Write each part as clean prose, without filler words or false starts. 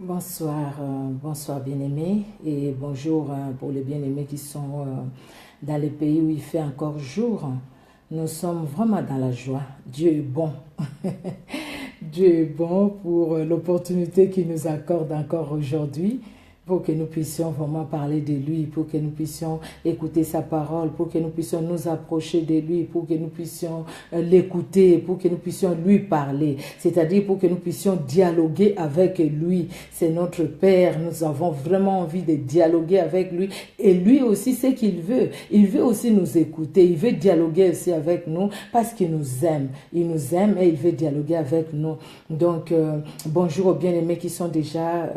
Bonsoir, bonsoir bien-aimés et bonjour pour les bien-aimés qui sont dans les pays où il fait encore jour. Nous sommes vraiment dans la joie. Dieu est bon. Dieu est bon pour l'opportunité qu'il nous accorde encore aujourd'hui, pour que nous puissions vraiment parler de lui, pour que nous puissions écouter sa parole, pour que nous puissions nous approcher de lui, pour que nous puissions l'écouter, pour que nous puissions lui parler, c'est-à-dire pour que nous puissions dialoguer avec lui. C'est notre Père, nous avons vraiment envie de dialoguer avec lui et lui aussi c'est qu'il veut. Il veut aussi nous écouter, il veut dialoguer aussi avec nous parce qu'il nous aime. Il nous aime et il veut dialoguer avec nous. Donc, bonjour aux bien-aimés qui sont déjà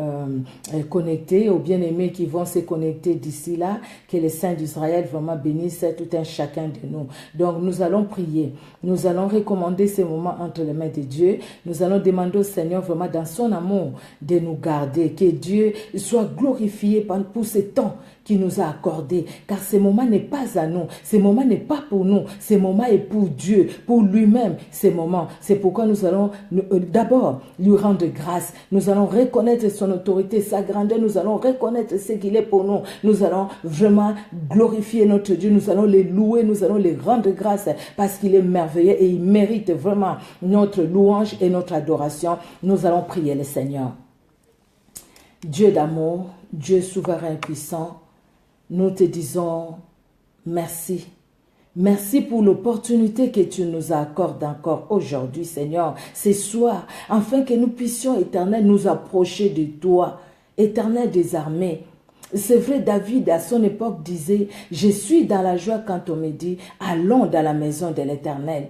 connectés, aux bien-aimés qui vont se connecter d'ici là, que les saints d'Israël vraiment bénissent tout un chacun de nous. Donc nous allons prier, nous allons recommander ces moments entre les mains de Dieu, nous allons demander au Seigneur vraiment dans son amour de nous garder, que Dieu soit glorifié pour ce temps qui nous a accordé, car ce moment n'est pas à nous, ce moment n'est pas pour nous, ce moment est pour Dieu, pour lui-même, ce moment. C'est pourquoi nous allons d'abord lui rendre grâce, nous allons reconnaître son autorité, sa grandeur, nous allons reconnaître ce qu'il est pour nous, nous allons vraiment glorifier notre Dieu, nous allons les louer, nous allons les rendre grâce, parce qu'il est merveilleux et il mérite vraiment notre louange et notre adoration. Nous allons prier le Seigneur. Dieu d'amour, Dieu souverain et puissant, nous te disons merci. Merci pour l'opportunité que tu nous accordes encore aujourd'hui, Seigneur, ce soir, afin que nous puissions, Éternel, nous approcher de toi, Éternel des armées. C'est vrai, David, à son époque, disait, « Je suis dans la joie quand on me dit, allons dans la maison de l'Éternel. »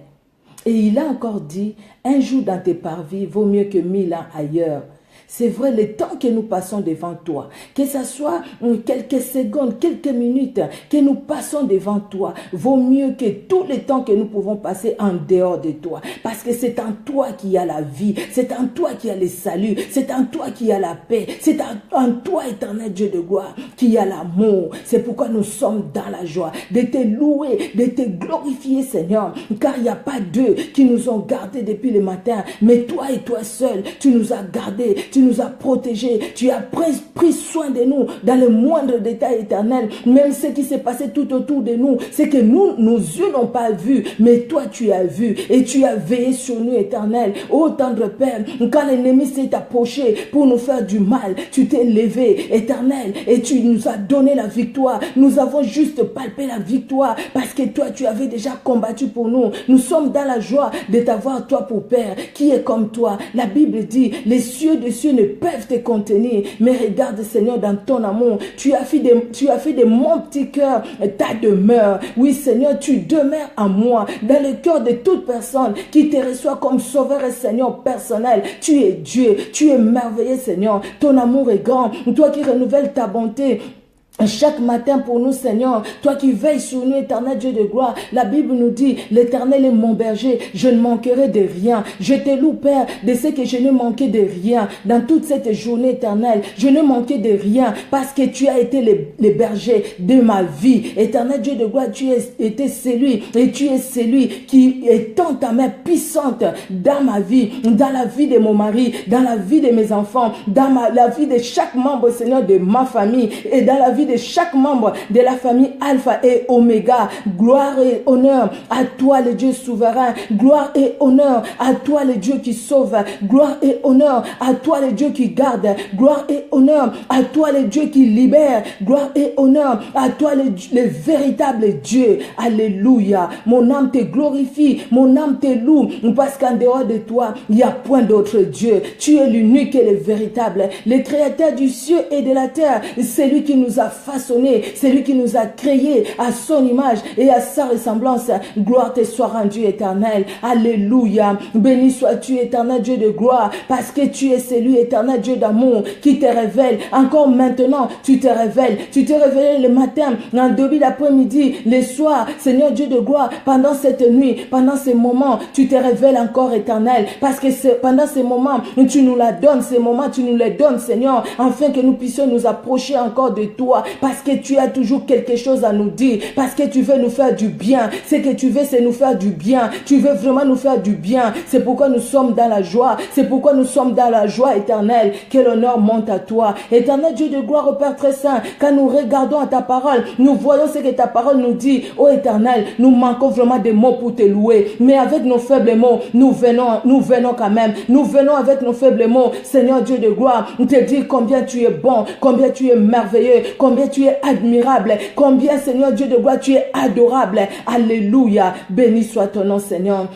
Et il a encore dit, « Un jour dans tes parvis vaut mieux que 1000 ans ailleurs. » C'est vrai, le temps que nous passons devant toi, que ce soit quelques secondes, quelques minutes que nous passons devant toi, vaut mieux que tous les temps que nous pouvons passer en dehors de toi. Parce que c'est en toi qu'il y a la vie, c'est en toi qu'il y a le salut, c'est en toi qu'il y a la paix, c'est en toi, éternel Dieu de gloire, qu'il y a l'amour. C'est pourquoi nous sommes dans la joie de te louer, de te glorifier, Seigneur, car il n'y a pas d'eux qui nous ont gardés depuis le matin, mais toi et toi seul, tu nous as gardés, tu nous as protégés, tu as pris soin de nous dans le moindre détail éternel. Même ce qui s'est passé tout autour de nous, c'est que nos yeux n'ont pas vu, mais toi tu as vu et tu as veillé sur nous, éternel. Ô tendre Père, quand l'ennemi s'est approché pour nous faire du mal, tu t'es levé, éternel, et tu nous as donné la victoire. Nous avons juste palpé la victoire parce que toi tu avais déjà combattu pour nous. Nous sommes dans la joie de t'avoir toi pour Père, qui est comme toi. La Bible dit, les cieux de cieux ne peuvent te contenir, mais regarde, Seigneur, dans ton amour, tu as fait de mon petit cœur ta demeure. Oui, Seigneur, tu demeures en moi, dans le cœur de toute personne qui te reçoit comme sauveur et Seigneur personnel. Tu es Dieu, tu es merveilleux, Seigneur. Ton amour est grand, toi qui renouvelles ta bonté chaque matin pour nous, Seigneur, toi qui veilles sur nous, éternel Dieu de gloire. La Bible nous dit, l'Éternel est mon berger, je ne manquerai de rien. Je te loue, Père, de ce que je ne manquais de rien. Dans toute cette journée éternelle, je ne manquais de rien parce que tu as été le berger de ma vie. Éternel Dieu de gloire, tu as été celui et tu es celui qui étend ta main puissante dans ma vie, dans la vie de mon mari, dans la vie de mes enfants, dans la vie de chaque membre, Seigneur, de ma famille et dans la vie de chaque membre de la famille Alpha et Oméga. Gloire et honneur à toi le Dieu souverain, gloire et honneur à toi le Dieu qui sauve, gloire et honneur à toi le Dieu qui garde, gloire et honneur à toi le Dieu qui libère, gloire et honneur à toi le véritable Dieu. Alléluia. Mon âme te glorifie, mon âme te loue, parce qu'en dehors de toi il n'y a point d'autre Dieu. Tu es l'unique et le véritable, le créateur du ciel et de la terre, celui qui nous a façonné, c'est lui qui nous a créés à son image et à sa ressemblance. Gloire te soit rendue, éternel. Alléluia. Béni sois-tu, éternel Dieu de gloire, parce que tu es celui, éternel Dieu d'amour, qui te révèle. Encore maintenant, tu te révèles. Tu te révèles le matin, en début d'après-midi, le soir, Seigneur Dieu de gloire, pendant cette nuit, pendant ces moments, tu te révèles encore, éternel, parce que pendant ces moments, tu nous la donnes, ces moments, tu nous les donnes, Seigneur, afin que nous puissions nous approcher encore de toi, toi, parce que tu as toujours quelque chose à nous dire, parce que tu veux nous faire du bien. Ce que tu veux, c'est nous faire du bien. Tu veux vraiment nous faire du bien. C'est pourquoi nous sommes dans la joie. C'est pourquoi nous sommes dans la joie éternelle. Que l'honneur monte à toi. Éternel Dieu de gloire, au Père très saint, quand nous regardons à ta parole, nous voyons ce que ta parole nous dit. Ô Éternel, nous manquons vraiment des mots pour te louer. Mais avec nos faibles mots, nous venons quand même. Nous venons avec nos faibles mots, Seigneur Dieu de gloire, te dire combien tu es bon, combien tu es merveilleux, combien tu es admirable, combien, Seigneur Dieu de gloire, tu es adorable. Alléluia. Béni soit ton nom, Seigneur.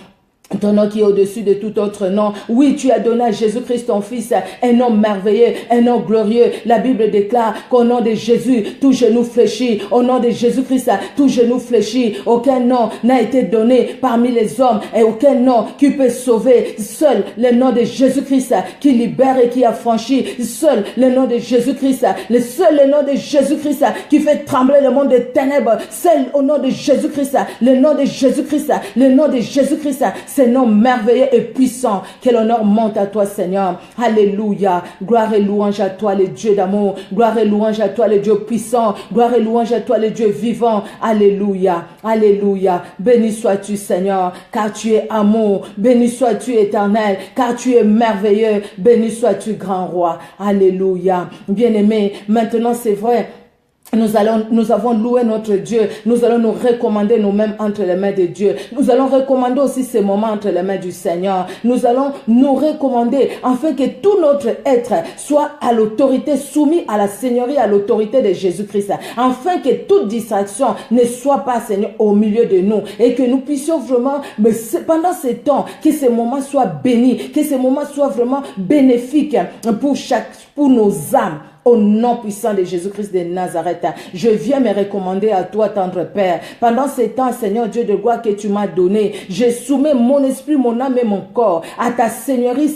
Ton nom qui est au-dessus de tout autre nom. Oui, tu as donné à Jésus-Christ ton Fils un nom merveilleux, un nom glorieux. La Bible déclare qu'au nom de Jésus, tout genou fléchit. Au nom de Jésus-Christ, tout genou fléchit. Aucun nom n'a été donné parmi les hommes et aucun nom qui peut sauver. Seul le nom de Jésus-Christ qui libère et qui affranchit. Seul le nom de Jésus-Christ, le nom de Jésus-Christ qui fait trembler le monde des ténèbres. Seul au nom de Jésus-Christ, le nom de Jésus-Christ, le nom de Jésus-Christ. Ce nom merveilleux et puissant, que l'honneur monte à toi, Seigneur. Alléluia. Gloire et louange à toi, le Dieu d'amour. Gloire et louange à toi, le Dieu puissant. Gloire et louange à toi, le Dieu vivant. Alléluia. Alléluia. Béni sois-tu, Seigneur, car tu es amour. Béni sois-tu, éternel, car tu es merveilleux. Béni sois-tu, grand roi. Alléluia. Bien-aimé, maintenant c'est vrai. Nous avons loué notre Dieu. Nous allons nous recommander nous-mêmes entre les mains de Dieu. Nous allons recommander aussi ces moments entre les mains du Seigneur. Nous allons nous recommander afin que tout notre être soit à l'autorité, soumis à la Seigneurie, à l'autorité de Jésus-Christ. Afin que toute distraction ne soit pas, Seigneur, au milieu de nous. Et que nous puissions vraiment, pendant ces temps, que ces moments soient bénis, que ces moments soient vraiment bénéfiques pour nos âmes. Au nom puissant de Jésus-Christ de Nazareth, je viens me recommander à toi, tendre Père. Pendant ces temps, Seigneur Dieu de gloire que tu m'as donné, je soumets mon esprit, mon âme et mon corps à ta Seigneurie,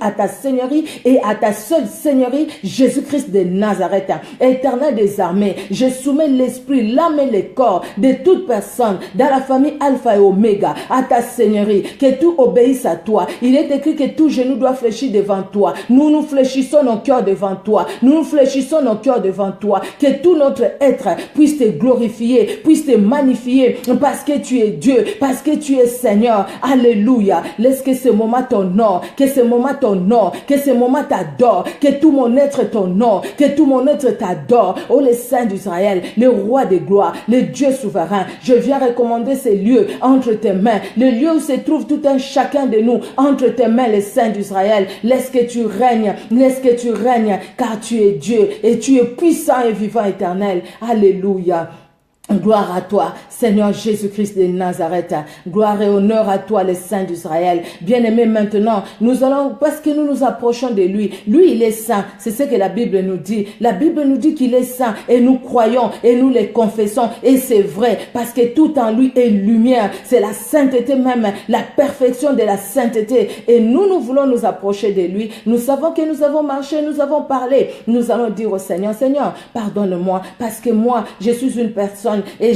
à ta Seigneurie et à ta seule Seigneurie, Jésus-Christ de Nazareth. Éternel des armées, je soumets l'esprit, l'âme et le corps de toute personne dans la famille Alpha et Oméga à ta Seigneurie, que tout obéisse à toi. Il est écrit que tout genou doit fléchir devant toi. Nous fléchissons nos cœurs devant toi. Nous fléchissons nos cœurs devant toi, que tout notre être puisse te glorifier, puisse te magnifier, parce que tu es Dieu, parce que tu es Seigneur. Alléluia. Laisse que ce moment t'honore, que ce moment t'honore, que ce moment t'adore, que tout mon être t'honore, que tout mon être t'adore. Oh, le Saint d'Israël, le roi de gloire, le Dieu souverain, je viens recommander ces lieux entre tes mains, le lieu où se trouve tout un chacun de nous, entre tes mains, le Saint d'Israël. Laisse que tu règnes, car tu es Dieu et tu es puissant et vivant éternel. Alléluia. Gloire à toi, Seigneur Jésus-Christ de Nazareth. Gloire et honneur à toi, le Saint d'Israël. Bien-aimé, maintenant, nous allons, parce que nous nous approchons de lui. Lui, il est saint. C'est ce que la Bible nous dit. La Bible nous dit qu'il est saint et nous croyons et nous les confessons. Et c'est vrai, parce que tout en lui est lumière. C'est la sainteté même, la perfection de la sainteté. Et nous voulons nous approcher de lui. Nous savons que nous avons marché, nous avons parlé. Nous allons dire au Seigneur, Seigneur, pardonne-moi, parce que moi, je suis une personne et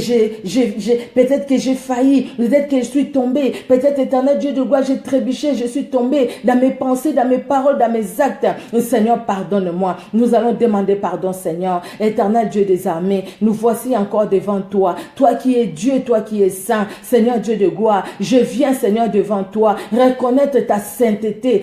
peut-être que j'ai failli, peut-être que je suis tombé, peut-être éternel Dieu de gloire, j'ai trébuché, je suis tombé dans mes pensées, dans mes paroles, dans mes actes. Seigneur, pardonne-moi. Nous allons demander pardon, Seigneur. Éternel Dieu des armées, nous voici encore devant toi. Toi qui es Dieu, toi qui es saint, Seigneur Dieu de gloire, je viens, Seigneur, devant toi, reconnaître ta sainteté,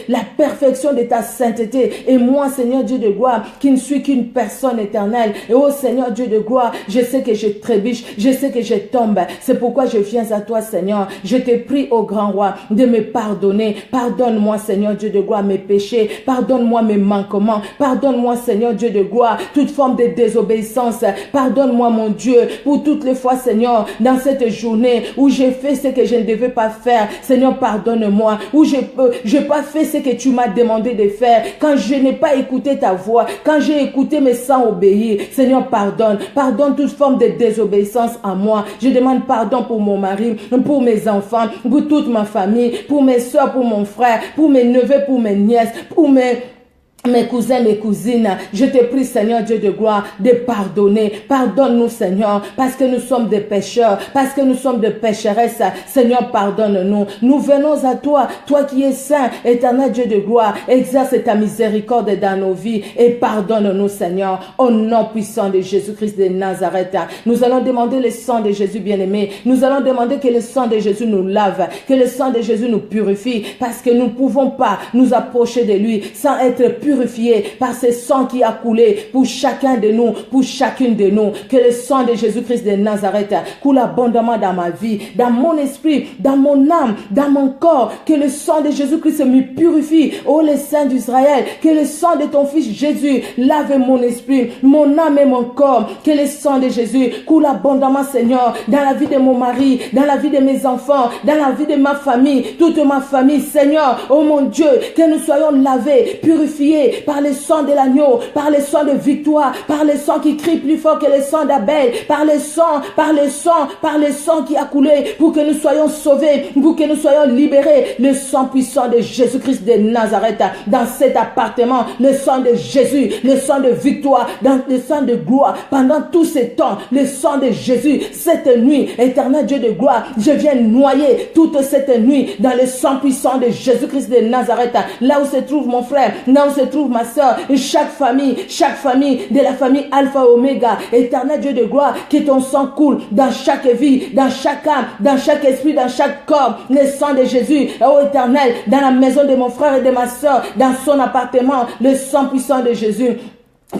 la perfection de ta sainteté. Et moi, Seigneur Dieu de gloire, qui ne suis qu'une personne éternelle, et oh Seigneur Dieu de gloire, je sais que je trébuche, je sais que je tombe. C'est pourquoi je viens à toi, Seigneur. Je te prie, ô grand roi, de me pardonner. Pardonne-moi, Seigneur Dieu de gloire, mes péchés. Pardonne-moi mes manquements. Pardonne-moi, Seigneur Dieu de gloire, toute forme de désobéissance. Pardonne-moi, mon Dieu, pour toutes les fois, Seigneur, dans cette journée où j'ai fait ce que je ne devais pas faire. Seigneur, pardonne-moi. Où je n'ai pas fait ce que tu m'as demandé de faire. Quand je n'ai pas écouté ta voix. Quand j'ai écouté mais sans obéir. Seigneur, pardonne. Pardonne toute forme de désobéissance à moi. Je demande pardon pour mon mari, pour mes enfants, pour toute ma famille, pour mes soeurs, pour mon frère, pour mes neveux, pour mes nièces, pour mes mes cousins, mes cousines, je te prie, Seigneur Dieu de gloire, de pardonner. Pardonne-nous, Seigneur, parce que nous sommes des pécheurs, parce que nous sommes des pécheresses. Seigneur, pardonne-nous. Nous venons à toi, toi qui es saint, éternel Dieu de gloire. Exerce ta miséricorde dans nos vies et pardonne-nous, Seigneur, au nom puissant de Jésus-Christ de Nazareth. Nous allons demander le sang de Jésus bien-aimé. Nous allons demander que le sang de Jésus nous lave, que le sang de Jésus nous purifie, parce que nous ne pouvons pas nous approcher de lui sans être purifiés par ce sang qui a coulé pour chacun de nous, pour chacune de nous. Que le sang de Jésus-Christ de Nazareth coule abondamment dans ma vie, dans mon esprit, dans mon âme, dans mon corps. Que le sang de Jésus-Christ me purifie. Oh, les saints d'Israël, que le sang de ton fils Jésus lave mon esprit, mon âme et mon corps. Que le sang de Jésus coule abondamment, Seigneur, dans la vie de mon mari, dans la vie de mes enfants, dans la vie de ma famille, toute ma famille, Seigneur. Oh mon Dieu, que nous soyons lavés, purifiés par le sang de l'agneau, par le sang de victoire, par le sang qui crie plus fort que le sang d'Abel, par le sang qui a coulé pour que nous soyons sauvés, pour que nous soyons libérés. Le sang puissant de Jésus-Christ de Nazareth dans cet appartement, le sang de Jésus, le sang de victoire, dans le sang de gloire. Pendant tout ce temps, le sang de Jésus, cette nuit, éternel Dieu de gloire, je viens noyer toute cette nuit dans le sang puissant de Jésus-Christ de Nazareth, là où se trouve mon frère, là où se trouve ma soeur, chaque famille de la famille Alpha Oméga, éternel Dieu de gloire, que ton sang coule dans chaque vie, dans chaque âme, dans chaque esprit, dans chaque corps, le sang de Jésus, oh éternel, dans la maison de mon frère et de ma soeur, dans son appartement, le sang puissant de Jésus.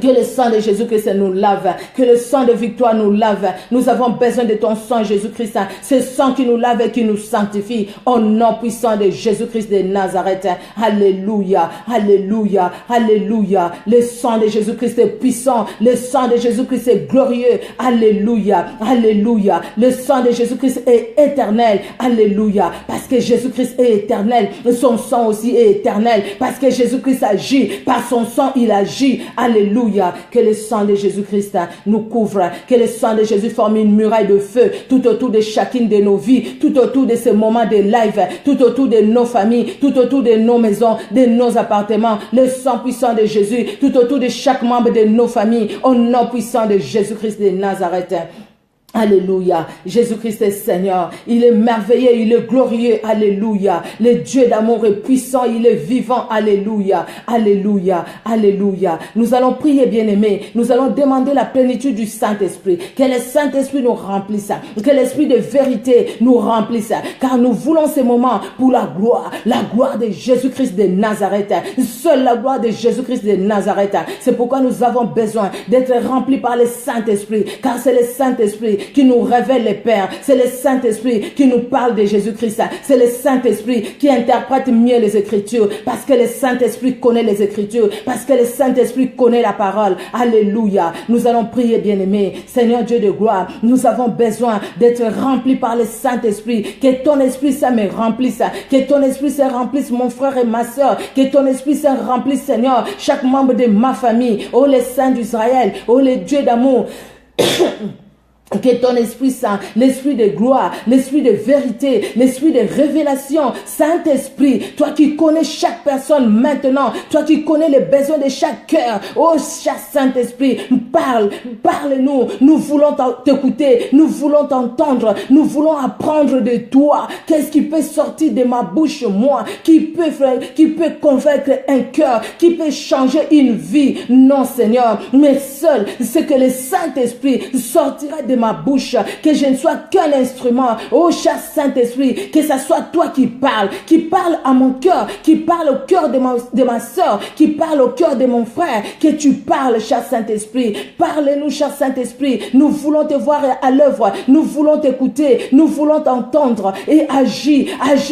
Que le sang de Jésus-Christ nous lave, que le sang de victoire nous lave. Nous avons besoin de ton sang, Jésus-Christ, ce sang qui nous lave et qui nous sanctifie. Au nom puissant de Jésus-Christ de Nazareth. Alléluia, alléluia, alléluia. Le sang de Jésus-Christ est puissant, le sang de Jésus-Christ est glorieux. Alléluia, alléluia. Le sang de Jésus-Christ est éternel. Alléluia, parce que Jésus-Christ est éternel. Son sang aussi est éternel, parce que Jésus-Christ agit. Par son sang, il agit. Alléluia. Que le sang de Jésus-Christ nous couvre, que le sang de Jésus forme une muraille de feu tout autour de chacune de nos vies, tout autour de ces moments de live, tout autour de nos familles, tout autour de nos maisons, de nos appartements. Le sang puissant de Jésus tout autour de chaque membre de nos familles, au nom puissant de Jésus-Christ de Nazareth. Alléluia. Jésus-Christ est Seigneur. Il est merveilleux, il est glorieux. Alléluia. Le Dieu d'amour est puissant, il est vivant. Alléluia. Alléluia. Alléluia. Nous allons prier, bien-aimés. Nous allons demander la plénitude du Saint-Esprit. Que le Saint-Esprit nous remplisse. Que l'Esprit de vérité nous remplisse. Car nous voulons ces moments pour la gloire de Jésus-Christ de Nazareth. Seule la gloire de Jésus-Christ de Nazareth. C'est pourquoi nous avons besoin d'être remplis par le Saint-Esprit. Car c'est le Saint-Esprit qui nous révèle les Pères. C'est le Saint-Esprit qui nous parle de Jésus-Christ. C'est le Saint-Esprit qui interprète mieux les Écritures. Parce que le Saint-Esprit connaît les Écritures. Parce que le Saint-Esprit connaît la parole. Alléluia. Nous allons prier, bien-aimés. Seigneur Dieu de gloire, nous avons besoin d'être remplis par le Saint-Esprit. Que ton Esprit, ça me remplisse. Que ton Esprit, ça remplisse mon frère et ma soeur. Que ton Esprit, ça remplisse, Seigneur, chaque membre de ma famille. Oh, les saints d'Israël. Oh, les dieux d'amour. Que ton Esprit Saint, l'Esprit de gloire, l'Esprit de vérité, l'Esprit de révélation, Saint-Esprit, toi qui connais chaque personne maintenant, toi qui connais les besoins de chaque cœur, oh cher Saint-Esprit, parle-nous, nous voulons t'écouter, nous voulons t'entendre, nous voulons apprendre de toi. Qu'est-ce qui peut sortir de ma bouche, moi, qui peut convaincre un cœur, qui peut changer une vie? Non, Seigneur, mais seul, c'est que le Saint-Esprit sortira de ma bouche, que je ne sois qu'un instrument. Oh cher Saint-Esprit, que ce soit toi qui parle à mon cœur, qui parle au cœur de ma soeur, qui parle au cœur de mon frère, que tu parles, cher Saint-Esprit. Parle-nous, cher Saint-Esprit. Nous voulons te voir à l'œuvre, nous voulons t'écouter, nous voulons t'entendre et agis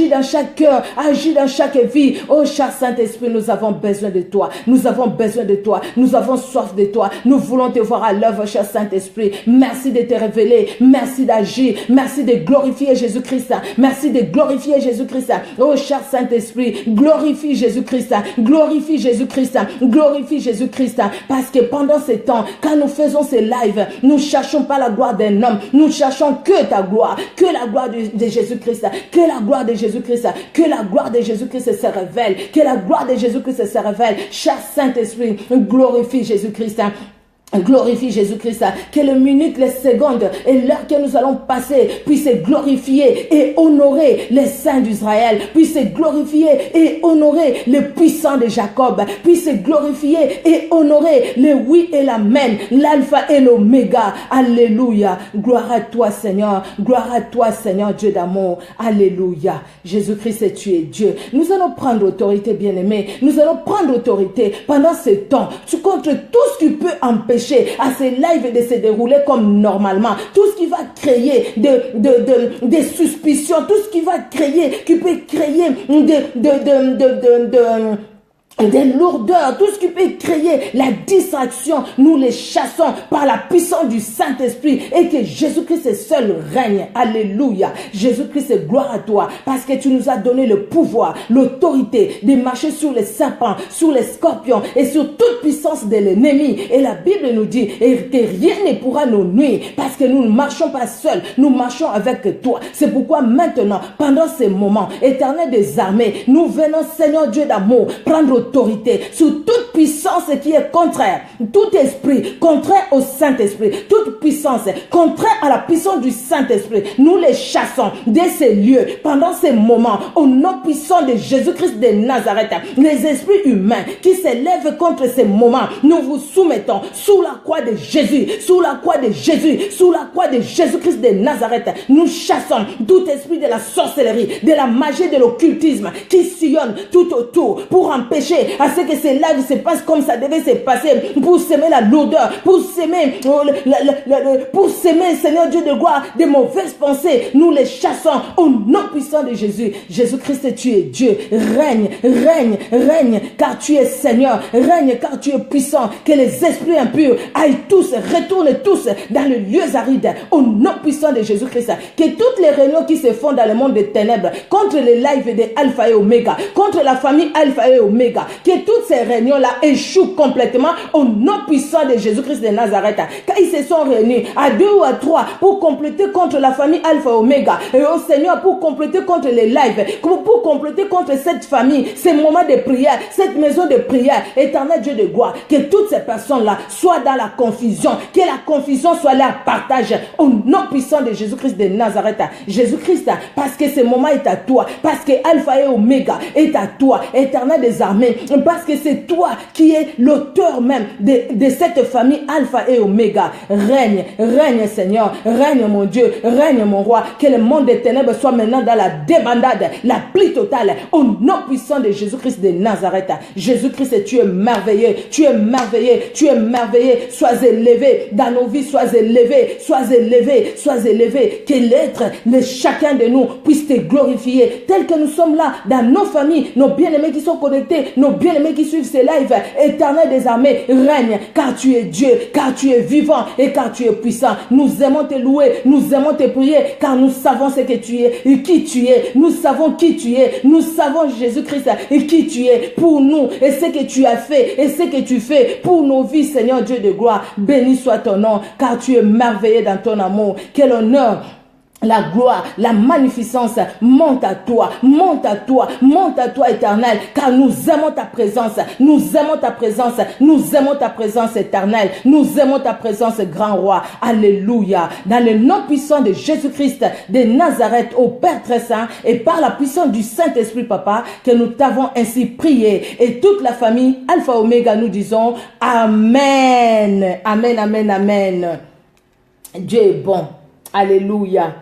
dans chaque cœur, agis dans chaque vie. Oh cher Saint-Esprit, nous avons besoin de toi, nous avons besoin de toi, nous avons soif de toi, nous voulons te voir à l'œuvre, cher Saint-Esprit. Merci de te révéler. Merci d'agir. Merci de glorifier Jésus-Christ. Merci de glorifier Jésus-Christ. Oh, cher Saint-Esprit, glorifie Jésus-Christ. Glorifie Jésus-Christ. Glorifie Jésus-Christ. Parce que pendant ces temps, quand nous faisons ces lives, nous ne cherchons pas la gloire d'un homme. Nous ne cherchons que ta gloire. Que la gloire de Jésus-Christ. Que la gloire de Jésus-Christ. Que la gloire de Jésus-Christ se révèle. Que la gloire de Jésus-Christ se révèle. Cher Saint-Esprit, glorifie Jésus-Christ. Glorifie Jésus-Christ, que les minutes, les secondes et l'heure que nous allons passer puissent glorifier et honorer les saints d'Israël, puissent glorifier et honorer les puissants de Jacob, puissent glorifier et honorer le oui et l'amen, l'alpha et l'oméga. Alléluia. Gloire à toi Seigneur, gloire à toi Seigneur Dieu d'amour. Alléluia. Jésus-Christ, tu es Dieu. Nous allons prendre autorité, bien-aimés. Nous allons prendre autorité pendant ce temps contre tout ce qui peut empêcher à ces lives de se dérouler comme normalement, tout ce qui va créer des suspicions, tout ce qui va créer, qui peut créer des lourdeurs, tout ce qui peut créer la distraction, nous les chassons par la puissance du Saint-Esprit et que Jésus-Christ seul règne. Alléluia. Jésus-Christ, gloire à toi parce que tu nous as donné le pouvoir, l'autorité de marcher sur les serpents, sur les scorpions et sur toute puissance de l'ennemi. Et la Bible nous dit que rien ne pourra nous nuire parce que nous ne marchons pas seuls, nous marchons avec toi. C'est pourquoi maintenant, pendant ces moments, Éternel des armées, nous venons, Seigneur Dieu d'amour, prendre autorité sur toute puissance qui est contraire, tout esprit contraire au Saint-Esprit, toute puissance contraire à la puissance du Saint-Esprit. Nous les chassons de ces lieux pendant ces moments au nom puissant de Jésus-Christ de Nazareth. Les esprits humains qui s'élèvent contre ces moments, nous vous soumettons sous la croix de Jésus, sous la croix de Jésus, sous la croix de Jésus-Christ de Nazareth. Nous chassons tout esprit de la sorcellerie, de la magie, de l'occultisme qui sillonne tout autour pour empêcher à ce que ces lives se passent comme ça devait se passer, pour semer la lourdeur, pour semer, Seigneur Dieu de gloire, des mauvaises pensées. Nous les chassons au nom puissant de Jésus. Jésus-Christ, tu es Dieu. Règne, règne, règne, car tu es Seigneur. Règne, car tu es puissant. Que les esprits impurs aillent tous, retournent tous dans les lieux arides, au nom puissant de Jésus-Christ. Que toutes les réunions qui se font dans le monde des ténèbres, contre les lives de Alpha et Oméga, contre la famille Alpha et Oméga, que toutes ces réunions-là échouent complètement au nom puissant de Jésus-Christ de Nazareth. Quand ils se sont réunis à 2 ou à 3 pour compléter contre la famille Alpha et Oméga, et au Seigneur pour compléter contre les lives, pour compléter contre cette famille, ces moments de prière, cette maison de prière, Éternel Dieu de gloire, que toutes ces personnes-là soient dans la confusion, que la confusion soit leur partage au nom puissant de Jésus-Christ de Nazareth. Jésus-Christ, parce que ce moment est à toi, parce que Alpha et Oméga est à toi, Éternel des armées, parce que c'est toi qui es l'auteur même de cette famille Alpha et Oméga. Règne, règne Seigneur, règne mon Dieu, règne mon roi, que le monde des ténèbres soit maintenant dans la débandade, la plie totale, au nom puissant de Jésus-Christ de Nazareth. Jésus-Christ, tu es merveilleux, tu es merveilleux, tu es merveilleux. Sois élevé dans nos vies, sois élevé, sois élevé, sois élevé. Que l'être, chacun de nous puisse te glorifier, tel que nous sommes là, dans nos familles, nos bien-aimés qui sont connectés, nos bien-aimés qui suivent ces lives. Éternel des armées, règne, car tu es Dieu, car tu es vivant et car tu es puissant. Nous aimons te louer, nous aimons te prier, car nous savons ce que tu es et qui tu es. Nous savons qui tu es, nous savons Jésus-Christ et qui tu es pour nous et ce que tu as fait et ce que tu fais pour nos vies, Seigneur Dieu de gloire. Béni soit ton nom, car tu es merveilleux dans ton amour. Quel honneur, la gloire, la magnificence monte à toi, monte à toi, monte à toi, Éternel, car nous aimons ta présence, nous aimons ta présence, nous aimons ta présence, Éternel, nous aimons ta présence, grand roi. Alléluia. Dans le nom puissant de Jésus-Christ de Nazareth, au Père très saint, et par la puissance du Saint-Esprit, Papa, que nous t'avons ainsi prié, et toute la famille Alpha Oméga, nous disons Amen, Amen, Amen, Amen. Dieu est bon. Alléluia.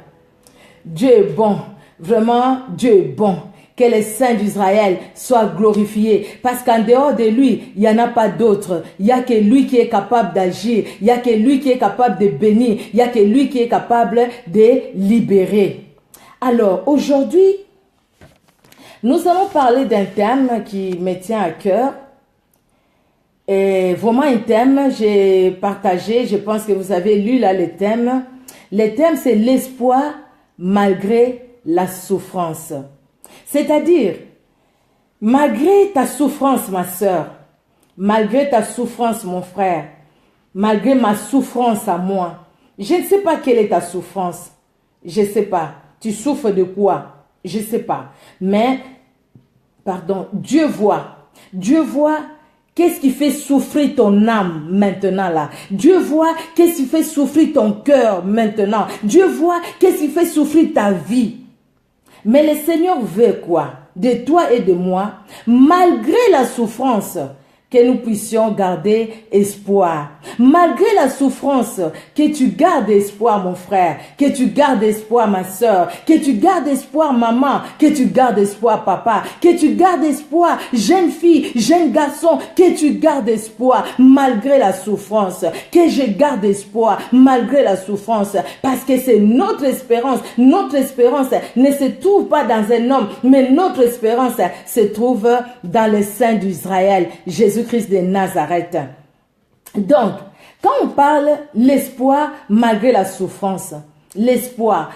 Dieu est bon, vraiment Dieu est bon. Que les saints d'Israël soient glorifiés. Parce qu'en dehors de lui, il n'y en a pas d'autre. Il n'y a que lui qui est capable d'agir. Il n'y a que lui qui est capable de bénir. Il n'y a que lui qui est capable de libérer. Alors, aujourd'hui, nous allons parler d'un thème qui me tient à cœur. Et vraiment un thème, j'ai partagé, je pense que vous avez lu là le thème. Le thème, c'est l'espoir malgré la souffrance. C'est-à-dire, malgré ta souffrance, ma soeur, malgré ta souffrance, mon frère, malgré ma souffrance à moi, je ne sais pas quelle est ta souffrance. Je ne sais pas. Tu souffres de quoi? Je ne sais pas. Mais, pardon, Dieu voit. Dieu voit qu'est-ce qui fait souffrir ton âme maintenant là. Dieu voit qu'est-ce qui fait souffrir ton cœur maintenant. Dieu voit qu'est-ce qui fait souffrir ta vie. Mais le Seigneur veut quoi? De toi et de moi, malgré la souffrance, que nous puissions garder espoir. Malgré la souffrance, que tu gardes espoir, mon frère, que tu gardes espoir, ma soeur, que tu gardes espoir, maman, que tu gardes espoir, papa, que tu gardes espoir, jeune fille, jeune garçon, que tu gardes espoir, malgré la souffrance, que je garde espoir, malgré la souffrance, parce que c'est notre espérance. Notre espérance ne se trouve pas dans un homme, mais notre espérance se trouve dans le sein d'Israël, Jésus-Christ de Nazareth. Donc, quand on parle l'espoir malgré la souffrance, l'espoir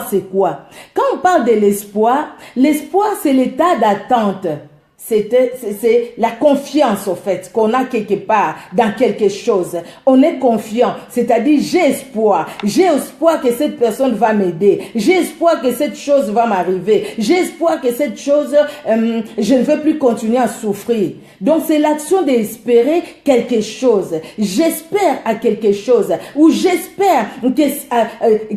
c'est quoi? Quand on parle de l'espoir c'est l'état d'attente. C'est la confiance, au fait, qu'on a quelque part dans quelque chose. On est confiant, c'est-à-dire j'ai espoir que cette personne va m'aider. J'ai espoir que cette chose va m'arriver. J'ai espoir que cette chose, je ne veux plus continuer à souffrir. Donc c'est l'action d'espérer quelque chose. J'espère à quelque chose, ou j'espère que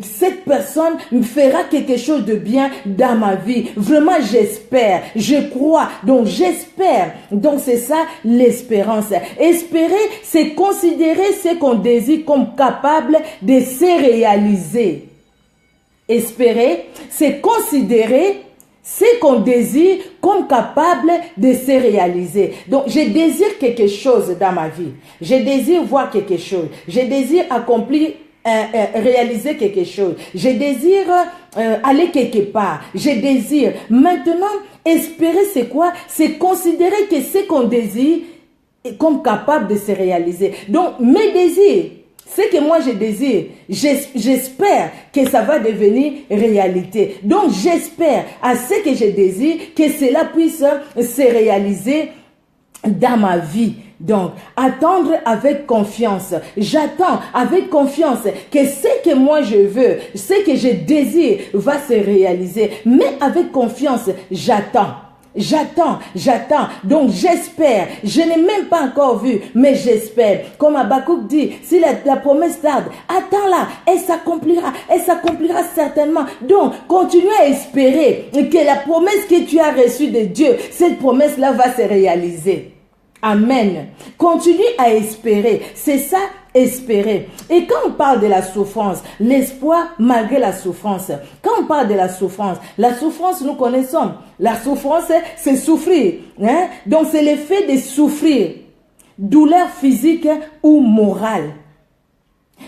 cette personne me fera quelque chose de bien dans ma vie. Vraiment j'espère, je crois, donc j'espère. Donc c'est ça l'espérance. Espérer, c'est considérer ce qu'on désire comme capable de se réaliser. Espérer, c'est considérer ce qu'on désire comme capable de se réaliser. Donc, je désire quelque chose dans ma vie. Je désire voir quelque chose. Je désire accomplir, réaliser quelque chose. Je désire aller quelque part. Je désire. Maintenant, espérer, c'est quoi? C'est considérer que ce qu'on désire est comme capable de se réaliser. Donc, mes désirs, ce que moi je désire, j'espère que ça va devenir réalité. Donc j'espère à ce que je désire que cela puisse se réaliser dans ma vie. Donc, attendre avec confiance. J'attends avec confiance que ce que moi je veux, ce que je désire va se réaliser. Mais avec confiance, j'attends. Donc j'espère. Je n'ai même pas encore vu, mais j'espère. Comme Habakkuk dit, si la promesse tarde, attends-la, elle s'accomplira certainement. Donc, continue à espérer que la promesse que tu as reçue de Dieu, cette promesse-là va se réaliser. Amen. Continue à espérer. C'est ça, espérer. Et quand on parle de la souffrance, l'espoir malgré la souffrance. Quand on parle de la souffrance, nous connaissons. La souffrance, c'est souffrir. Hein? Donc, c'est le fait de souffrir. Douleur physique ou morale.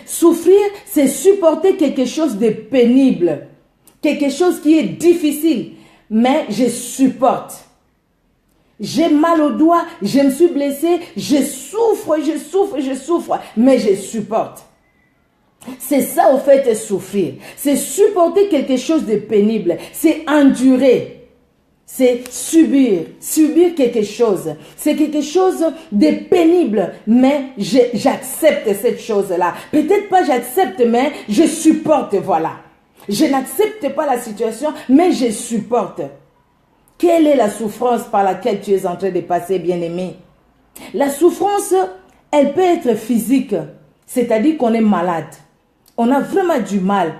Souffrir, c'est supporter quelque chose de pénible. Quelque chose qui est difficile. Mais je supporte. J'ai mal au doigt, je me suis blessé, je souffre, mais je supporte. C'est ça au fait souffrir. C'est supporter quelque chose de pénible. C'est endurer. C'est subir quelque chose. C'est quelque chose de pénible, mais j'accepte cette chose-là. Peut-être pas j'accepte, mais je supporte, voilà. Je n'accepte pas la situation, mais je supporte. Quelle est la souffrance par laquelle tu es en train de passer, bien-aimé? La souffrance, elle peut être physique, c'est-à-dire qu'on est malade. On a vraiment du mal.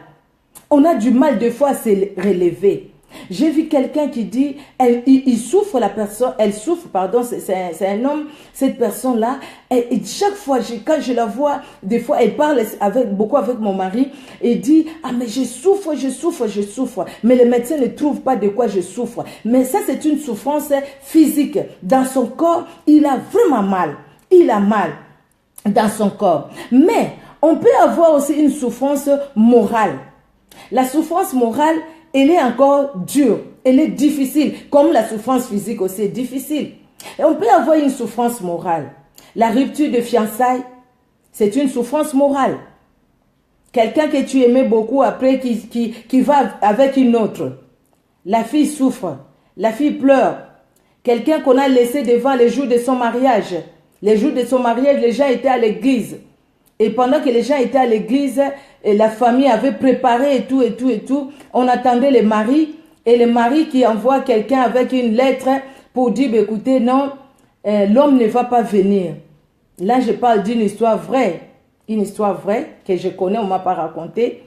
On a du mal des fois à se relever. J'ai vu quelqu'un qui dit, il souffre, elle souffre, pardon, c'est un homme, cette personne-là, et chaque fois, quand je la vois, des fois, elle parle beaucoup avec mon mari, et dit, ah mais je souffre, mais le médecin ne trouve pas de quoi je souffre. Mais ça, c'est une souffrance physique. Dans son corps, il a vraiment mal. Il a mal dans son corps. Mais, on peut avoir aussi une souffrance morale. La souffrance morale, elle est encore dure, elle est difficile, comme la souffrance physique aussi est difficile. Et on peut avoir une souffrance morale. La rupture de fiançailles, c'est une souffrance morale. Quelqu'un que tu aimais beaucoup après qui va avec une autre. La fille souffre, la fille pleure. Quelqu'un qu'on a laissé devant les jours de son mariage. Les jours de son mariage, les gens étaient à l'église. Et pendant que les gens étaient à l'église, la famille avait préparé et tout, et tout, et tout. On attendait les maris. Et le mari qui envoie quelqu'un avec une lettre pour dire, écoutez, non, l'homme ne va pas venir. Là, je parle d'une histoire vraie. Une histoire vraie que je connais, on ne m'a pas raconté.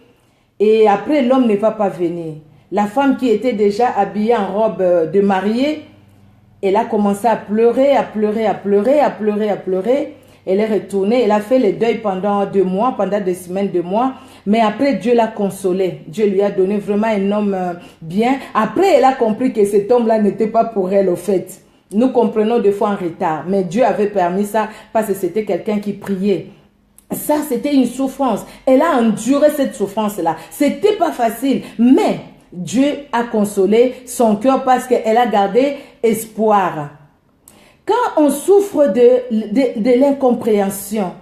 Et après, l'homme ne va pas venir. La femme qui était déjà habillée en robe de mariée, elle a commencé à pleurer, à pleurer, à pleurer, à pleurer, à pleurer. Elle est retournée, elle a fait le deuil pendant 2 mois, pendant des semaines, 2 mois. Mais après, Dieu l'a consolée. Dieu lui a donné vraiment un homme bien. Après, elle a compris que cet homme-là n'était pas pour elle, au fait. Nous comprenons des fois en retard. Mais Dieu avait permis ça parce que c'était quelqu'un qui priait. Ça, c'était une souffrance. Elle a enduré cette souffrance-là. C'était pas facile. Mais Dieu a consolé son cœur parce qu'elle a gardé espoir. Quand on souffre de l'incompréhension,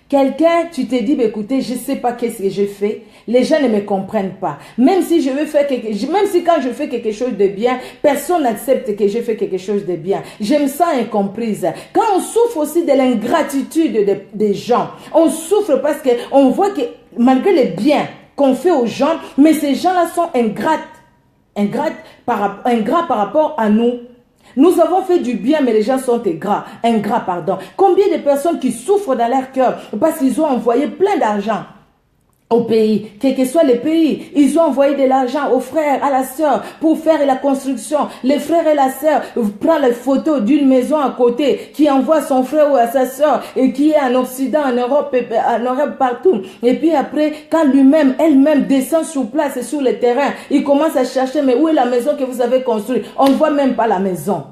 quelqu'un, tu te dis, écoutez, je ne sais pas qu'est-ce que j'ai fait. Les gens ne me comprennent pas. Même si quand je fais quelque chose de bien, personne n'accepte que j'ai fait quelque chose de bien. Je me sens incomprise. Quand on souffre aussi de l'ingratitude des gens, on souffre parce qu'on voit que malgré les biens qu'on fait aux gens, mais ces gens-là sont ingrats par rapport à nous. Nous avons fait du bien, mais les gens sont ingrats. Combien de personnes qui souffrent dans leur cœur parce qu'ils ont envoyé plein d'argent au pays, quel que soit le pays, ils ont envoyé de l'argent aux frères, à la sœur pour faire la construction. Les frères et la sœur prennent les photos d'une maison à côté qui envoie son frère ou à sa sœur et qui est en Occident, en Europe, partout. Et puis après, quand elle-même descend sur place et sur le terrain, il commence à chercher, mais où est la maison que vous avez construite? On ne voit même pas la maison.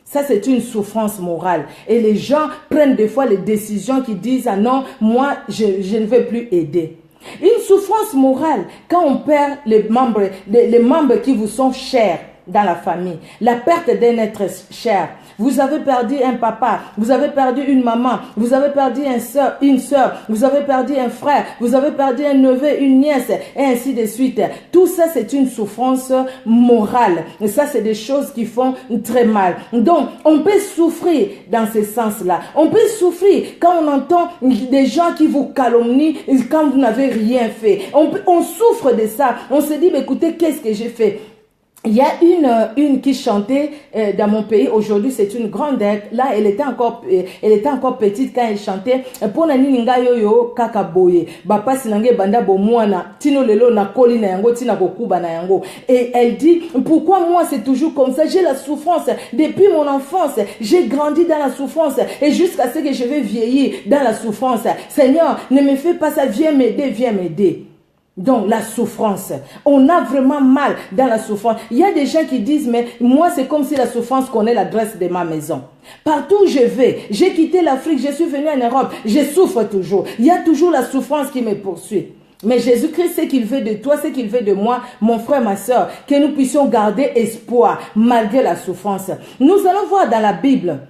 Ça, c'est une souffrance morale. Et les gens prennent des fois les décisions qui disent, ah non, moi, je ne vais plus aider. Une souffrance morale quand on perd les membres qui vous sont chers dans la famille. La perte d'un être cher. Vous avez perdu un papa, vous avez perdu une maman, vous avez perdu une soeur, vous avez perdu un frère, vous avez perdu un neveu, une nièce, et ainsi de suite. Tout ça, c'est une souffrance morale. Et ça, c'est des choses qui font très mal. Donc, on peut souffrir dans ce sens-là. On peut souffrir quand on entend des gens qui vous calomnient quand vous n'avez rien fait. On souffre de ça. On se dit, mais écoutez, qu'est-ce que j'ai fait? Il y a une qui chantait dans mon pays. Aujourd'hui, c'est une grande. Là, elle était encore petite quand elle chantait. Pour na nini nga yoyo kaka boye. Bapa sinange banda bo mwana. Tino lelo na koli na yango tina kokuba na yango. Et elle dit, pourquoi moi c'est toujours comme ça? J'ai la souffrance depuis mon enfance. J'ai grandi dans la souffrance et jusqu'à ce que je vais vieillir dans la souffrance. Seigneur, ne me fais pas ça. Viens m'aider, viens m'aider. Donc, la souffrance. On a vraiment mal dans la souffrance. Il y a des gens qui disent, mais moi, c'est comme si la souffrance connaît l'adresse de ma maison. Partout où je vais, j'ai quitté l'Afrique, je suis venu en Europe, je souffre toujours. Il y a toujours la souffrance qui me poursuit. Mais Jésus-Christ, ce qu'il veut de toi, ce qu'il veut de moi, mon frère, ma soeur, que nous puissions garder espoir malgré la souffrance. Nous allons voir dans la Bible,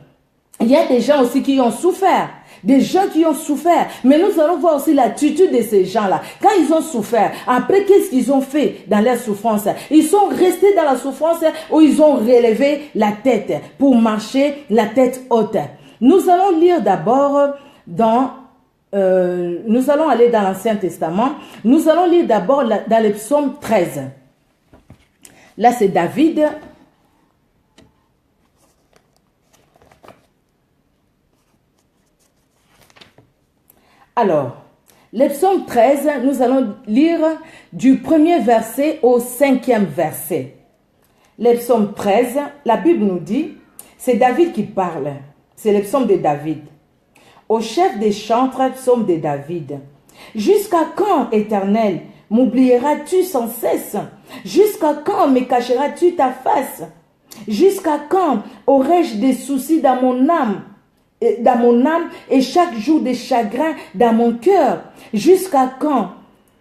il y a des gens aussi qui ont souffert. Des gens qui ont souffert. Mais nous allons voir aussi l'attitude de ces gens-là. Quand ils ont souffert, après, qu'est-ce qu'ils ont fait dans leur souffrance? Ils sont restés dans la souffrance ou ils ont relevé la tête pour marcher la tête haute. Nous allons lire d'abord nous allons aller dans l'Ancien Testament. Nous allons lire d'abord dans le psaume 13. Là, c'est David. Alors, le psaume 13, nous allons lire du 1er verset au 5e verset. Le psaume 13, la Bible nous dit, c'est David qui parle. C'est le psaume de David. Au chef des chantres, psaume de David. Jusqu'à quand, Éternel, m'oublieras-tu sans cesse? Jusqu'à quand me cacheras-tu ta face? Jusqu'à quand aurai-je des soucis dans mon âme et chaque jour des chagrins dans mon cœur? Jusqu'à quand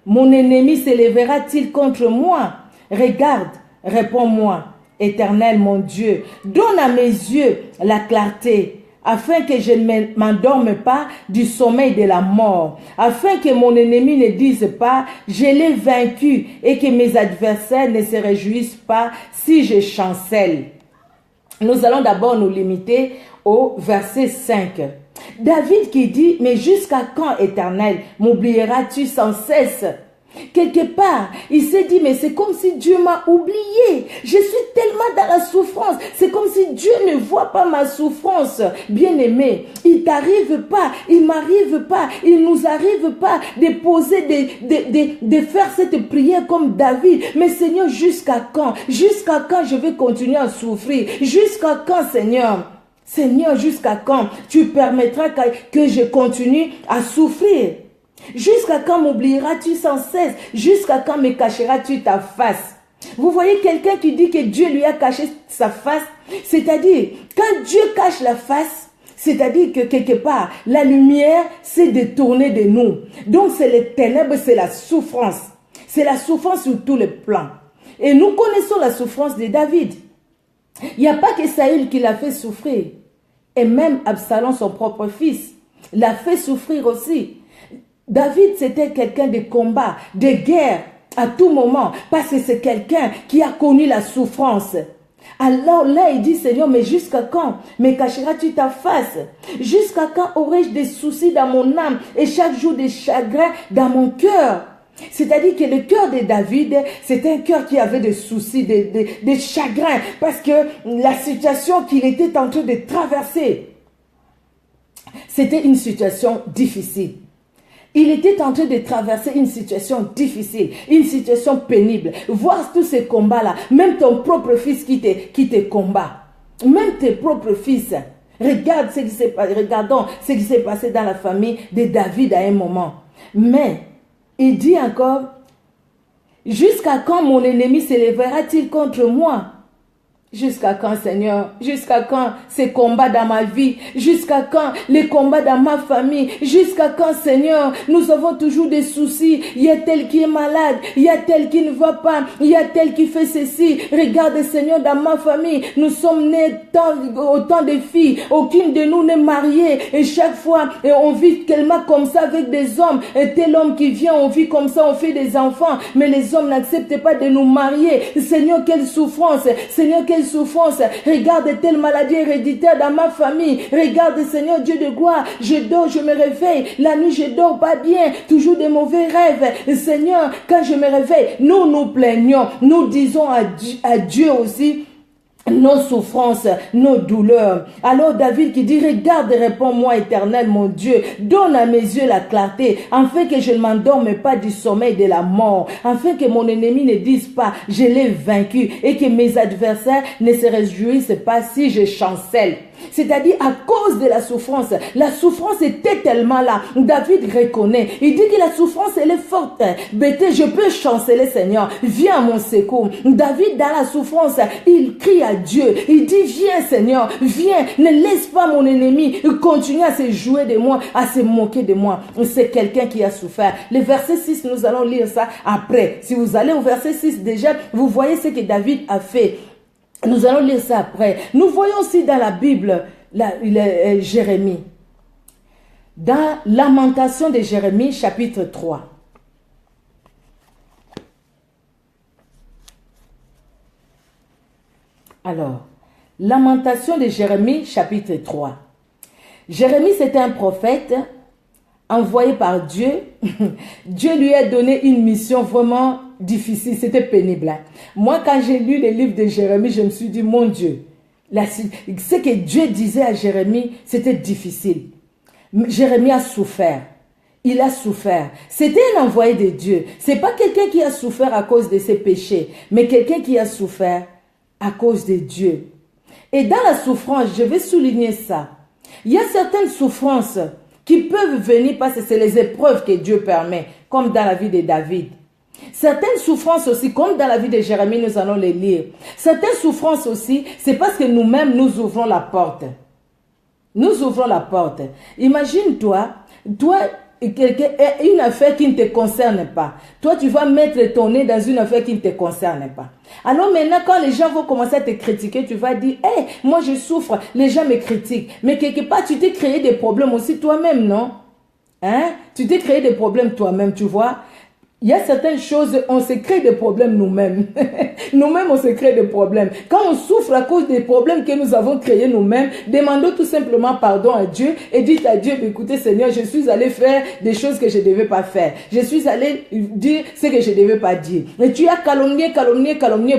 mon ennemi s'élèvera-t-il contre moi? Regarde, réponds-moi, Éternel mon Dieu, donne à mes yeux la clarté, afin que je ne m'endorme pas du sommeil de la mort, afin que mon ennemi ne dise pas, je l'ai vaincu, et que mes adversaires ne se réjouissent pas si je chancelle. Nous allons d'abord nous limiter au verset 5. David qui dit, mais jusqu'à quand, Éternel, m'oublieras-tu sans cesse? Quelque part, il s'est dit, mais c'est comme si Dieu m'a oublié. Je suis tellement dans la souffrance. C'est comme si Dieu ne voit pas ma souffrance. Bien-aimé, il t'arrive pas, il m'arrive pas, il nous arrive pas de poser, de faire cette prière comme David. Mais Seigneur, jusqu'à quand? Jusqu'à quand je vais continuer à souffrir? Jusqu'à quand, Seigneur? Seigneur, jusqu'à quand tu permettras que je continue à souffrir? Jusqu'à quand m'oublieras-tu sans cesse? Jusqu'à quand me cacheras-tu ta face? Vous voyez quelqu'un qui dit que Dieu lui a caché sa face, c'est-à-dire, quand Dieu cache la face, c'est-à-dire que quelque part, la lumière s'est détournée de nous. Donc c'est les ténèbres, c'est la souffrance. C'est la souffrance sur tous les plans. Et nous connaissons la souffrance de David. Il n'y a pas que Saül qui l'a fait souffrir. Et même Absalom, son propre fils, l'a fait souffrir aussi. David, c'était quelqu'un de combat, de guerre, à tout moment, parce que c'est quelqu'un qui a connu la souffrance. Alors là, il dit, Seigneur, mais jusqu'à quand me cacheras-tu ta face? Jusqu'à quand aurai-je des soucis dans mon âme et chaque jour des chagrins dans mon cœur? C'est-à-dire que le cœur de David, c'est un cœur qui avait des soucis, des chagrins, parce que la situation qu'il était en train de traverser, c'était une situation difficile. Il était en train de traverser une situation difficile, une situation pénible. Voir tous ces combats-là, même ton propre fils qui te combat, même tes propres fils. Regardons ce qui s'est passé dans la famille de David à un moment. Mais, il dit encore, jusqu'à quand mon ennemi s'élèvera-t-il contre moi? Jusqu'à quand, Seigneur? Jusqu'à quand ces combats dans ma vie? Jusqu'à quand les combats dans ma famille? Jusqu'à quand, Seigneur? Nous avons toujours des soucis. Il y a tel qui est malade. Il y a tel qui ne va pas. Il y a tel qui fait ceci. Regarde, Seigneur, dans ma famille, nous sommes nés autant de filles. Aucune de nous n'est mariée. Et chaque fois, on vit tellement comme ça avec des hommes. Et tel homme qui vient, on vit comme ça, on fait des enfants. Mais les hommes n'acceptent pas de nous marier. Seigneur, quelle souffrance. Seigneur, quelle souffrance. Regarde telle maladie héréditaire dans ma famille. Regarde, Seigneur Dieu de gloire, je dors, je me réveille. La nuit, je dors pas bien. Toujours des mauvais rêves. Seigneur, quand je me réveille, nous nous plaignons. Nous disons à Dieu aussi nos souffrances, nos douleurs. Alors David qui dit, regarde et réponds-moi, Éternel mon Dieu, donne à mes yeux la clarté, afin que je ne m'endorme pas du sommeil de la mort, afin que mon ennemi ne dise pas, je l'ai vaincu, et que mes adversaires ne se réjouissent pas si je chancelle. C'est-à-dire à cause de la souffrance était tellement là. David reconnaît. Il dit que la souffrance, elle est forte. Bété, je peux chanceler, Seigneur. Viens à mon secours. David, dans la souffrance, il crie à Dieu. Il dit, viens, Seigneur, viens. Ne laisse pas mon ennemi continuer à se jouer de moi, à se moquer de moi. C'est quelqu'un qui a souffert. Le verset 6, nous allons lire ça après. Si vous allez au verset 6 déjà, vous voyez ce que David a fait. Nous allons lire ça après. Nous voyons aussi dans la Bible, Jérémie. Dans Lamentation de Jérémie, chapitre 3. Alors, Lamentation de Jérémie, chapitre 3. Jérémie, c'était un prophète envoyé par Dieu. Dieu lui a donné une mission vraiment difficile, c'était pénible. Hein? Moi, quand j'ai lu les livres de Jérémie, je me suis dit, mon Dieu, ce que Dieu disait à Jérémie, c'était difficile. Jérémie a souffert. Il a souffert. C'était un envoyé de Dieu. C'est pas quelqu'un qui a souffert à cause de ses péchés, mais quelqu'un qui a souffert à cause de Dieu. Et dans la souffrance, je vais souligner ça. Il y a certaines souffrances qui peuvent venir parce que c'est les épreuves que Dieu permet, comme dans la vie de David. Certaines souffrances aussi, comme dans la vie de Jérémie, nous allons les lire. Certaines souffrances aussi, c'est parce que nous-mêmes, nous ouvrons la porte. Nous ouvrons la porte. Imagine-toi, toi, une affaire qui ne te concerne pas. Toi, tu vas mettre ton nez dans une affaire qui ne te concerne pas. Alors maintenant, quand les gens vont commencer à te critiquer, tu vas dire, hey, moi je souffre, les gens me critiquent. Mais quelque part, tu t'es créé des problèmes aussi toi-même, non? Hein? Tu t'es créé des problèmes toi-même, tu vois? Il y a certaines choses, on se crée des problèmes nous-mêmes. Nous-mêmes, on se crée des problèmes. Quand on souffre à cause des problèmes que nous avons créés nous-mêmes, demandons tout simplement pardon à Dieu et dites à Dieu, écoutez Seigneur, je suis allé faire des choses que je ne devais pas faire. Je suis allé dire ce que je ne devais pas dire. Et tu as calomnié,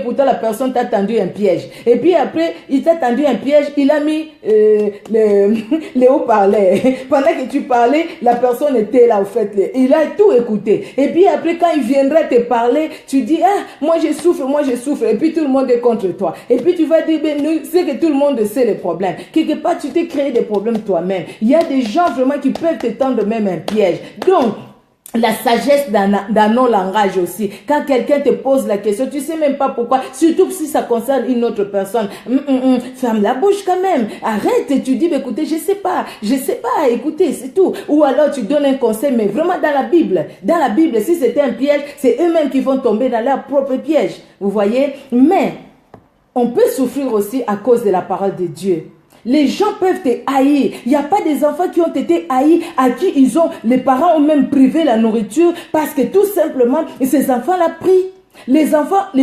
pourtant la personne t'a tendu un piège. Et puis après, il t'a tendu un piège, il a mis les haut-parleurs. Pendant que tu parlais, la personne était là au fait. Il a tout écouté. Et puis après, quand il viendrait te parler, tu dis, ah, moi je souffre. Et puis tout le monde est contre toi. Et puis tu vas dire, ben, c'est que tout le monde sait les problèmes. Quelque part, tu t'es créé des problèmes toi-même. Il y a des gens vraiment qui peuvent te tendre même un piège. Donc, la sagesse dans nos langages aussi. Quand quelqu'un te pose la question, tu sais même pas pourquoi, surtout si ça concerne une autre personne. Ferme la bouche quand même. Arrête et tu dis, écoutez, je sais pas, écoutez, c'est tout. Ou alors tu donnes un conseil, mais vraiment dans la Bible, si c'était un piège, c'est eux-mêmes qui vont tomber dans leur propre piège. Vous voyez? Mais, on peut souffrir aussi à cause de la parole de Dieu. Les gens peuvent te haïr. Il n'y a pas des enfants qui ont été haïs, à qui les parents ont même privé la nourriture parce que tout simplement, ces enfants l'ont pris. Les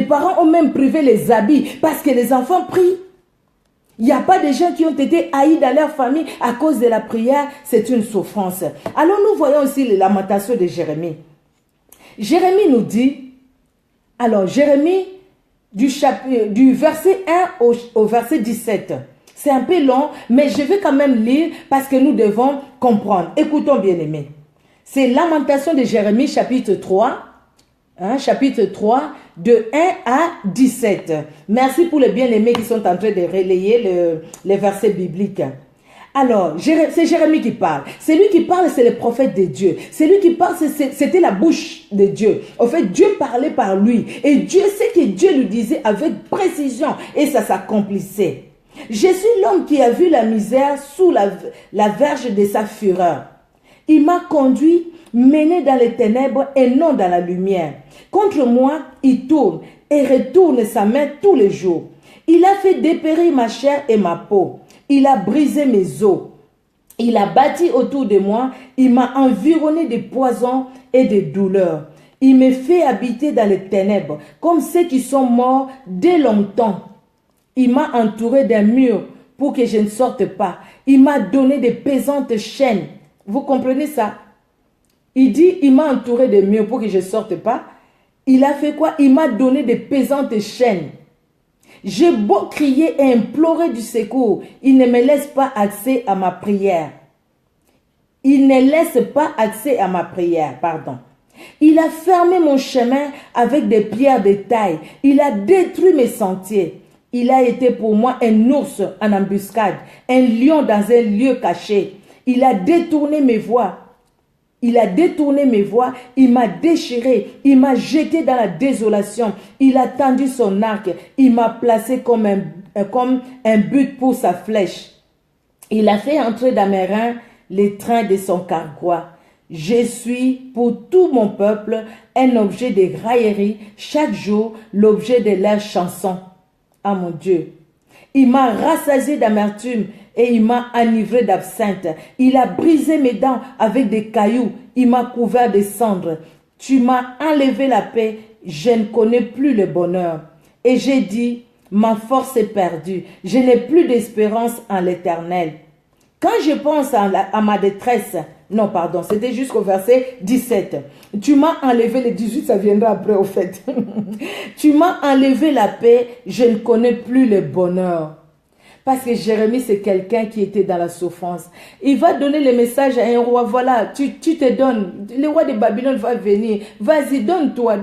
parents ont même privé les habits parce que les enfants prient. Il n'y a pas de gens qui ont été haïs dans leur famille à cause de la prière. C'est une souffrance. Alors nous voyons aussi les lamentations de Jérémie. Jérémie nous dit, alors Jérémie du verset 1 au verset 17. C'est un peu long, mais je vais quand même lire parce que nous devons comprendre. Écoutons bien aimés. C'est Lamentation de Jérémie chapitre 3, de 1 à 17. Merci pour les bien-aimés qui sont en train de relayer les versets bibliques. Alors, c'est Jérémie qui parle. C'est lui qui parle, c'est le prophète de Dieu. C'est lui qui parle, c'était la bouche de Dieu. En fait, Dieu parlait par lui. Et Dieu sait que Dieu lui disait avec précision. Et ça s'accomplissait. Je suis l'homme qui a vu la misère sous la verge de sa fureur. Il m'a conduit, mené dans les ténèbres et non dans la lumière. Contre moi, il tourne et retourne sa main tous les jours. Il a fait dépérir ma chair et ma peau. Il a brisé mes os. Il a bâti autour de moi. Il m'a environné de poisons et de douleurs. Il me fait habiter dans les ténèbres, comme ceux qui sont morts dès longtemps. Il m'a entouré d'un mur pour que je ne sorte pas. Il m'a donné de pesantes chaînes. Vous comprenez ça? Il dit, il m'a entouré de murs pour que je ne sorte pas. Il a fait quoi? Il m'a donné de pesantes chaînes. J'ai beau crier et implorer du secours, il ne me laisse pas accès à ma prière. Il ne laisse pas accès à ma prière, pardon. Il a fermé mon chemin avec des pierres de taille. Il a détruit mes sentiers. Il a été pour moi un ours en embuscade, un lion dans un lieu caché. Il a détourné mes voies. Il m'a déchiré, il m'a jeté dans la désolation. Il a tendu son arc, il m'a placé comme un but pour sa flèche. Il a fait entrer dans mes reins les trains de son carquois. Je suis pour tout mon peuple un objet de raillerie, chaque jour l'objet de leurs chansons. Ah mon Dieu, il m'a rassasié d'amertume et il m'a enivré d'absinthe. Il a brisé mes dents avec des cailloux, il m'a couvert de cendres. Tu m'as enlevé la paix, je ne connais plus le bonheur. Et j'ai dit, ma force est perdue, je n'ai plus d'espérance en l'Éternel. Quand je pense à ma détresse, non pardon, c'était jusqu'au verset 17. Tu m'as enlevé, le 18 ça viendra après au fait. Tu m'as enlevé la paix, je ne connais plus le bonheur. Parce que Jérémie, c'est quelqu'un qui était dans la souffrance. Il va donner le message à un roi. Voilà, tu te donnes. Le roi de Babylone va venir. Vas-y, donne-toi.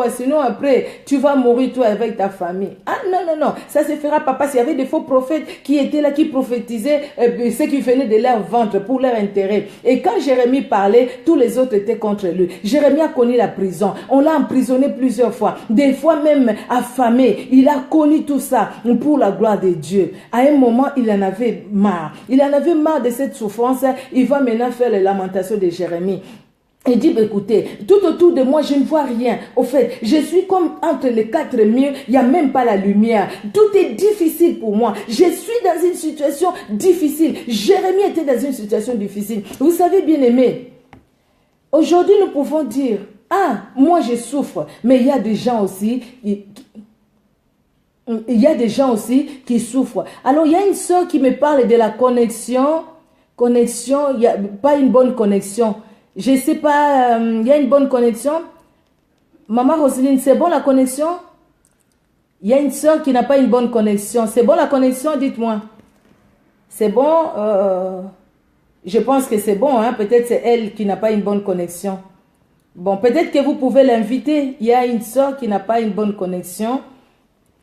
Sinon après, tu vas mourir toi avec ta famille. Ah non. Ça se fera pas parce qu'il y avait des faux prophètes qui étaient là, qui prophétisaient ce qui venait de leur ventre pour leur intérêt. Et quand Jérémie parlait, tous les autres étaient contre lui. Jérémie a connu la prison. On l'a emprisonné plusieurs fois. Des fois même affamé. Il a connu tout ça pour la gloire de Dieu. À un moment, il en avait marre. Il en avait marre de cette souffrance. Il va maintenant faire les lamentations de Jérémie. Il dit, écoutez, tout autour de moi, je ne vois rien. Au fait, je suis comme entre les quatre murs, il n'y a même pas la lumière. Tout est difficile pour moi. Je suis dans une situation difficile. Jérémie était dans une situation difficile. Vous savez, bien aimé, aujourd'hui, nous pouvons dire, ah, moi je souffre, mais il y a des gens aussi qui souffrent. Alors, il y a une soeur qui me parle de la connexion, il n'y a pas une bonne connexion. Je ne sais pas, il y a une bonne connexion. Maman Roselyne, c'est bon la connexion? Il y a une soeur qui n'a pas une bonne connexion. C'est bon la connexion, dites-moi. C'est bon, je pense que c'est bon, hein? Peut-être c'est elle qui n'a pas une bonne connexion. Bon, peut-être que vous pouvez l'inviter. Il y a une soeur qui n'a pas une bonne connexion.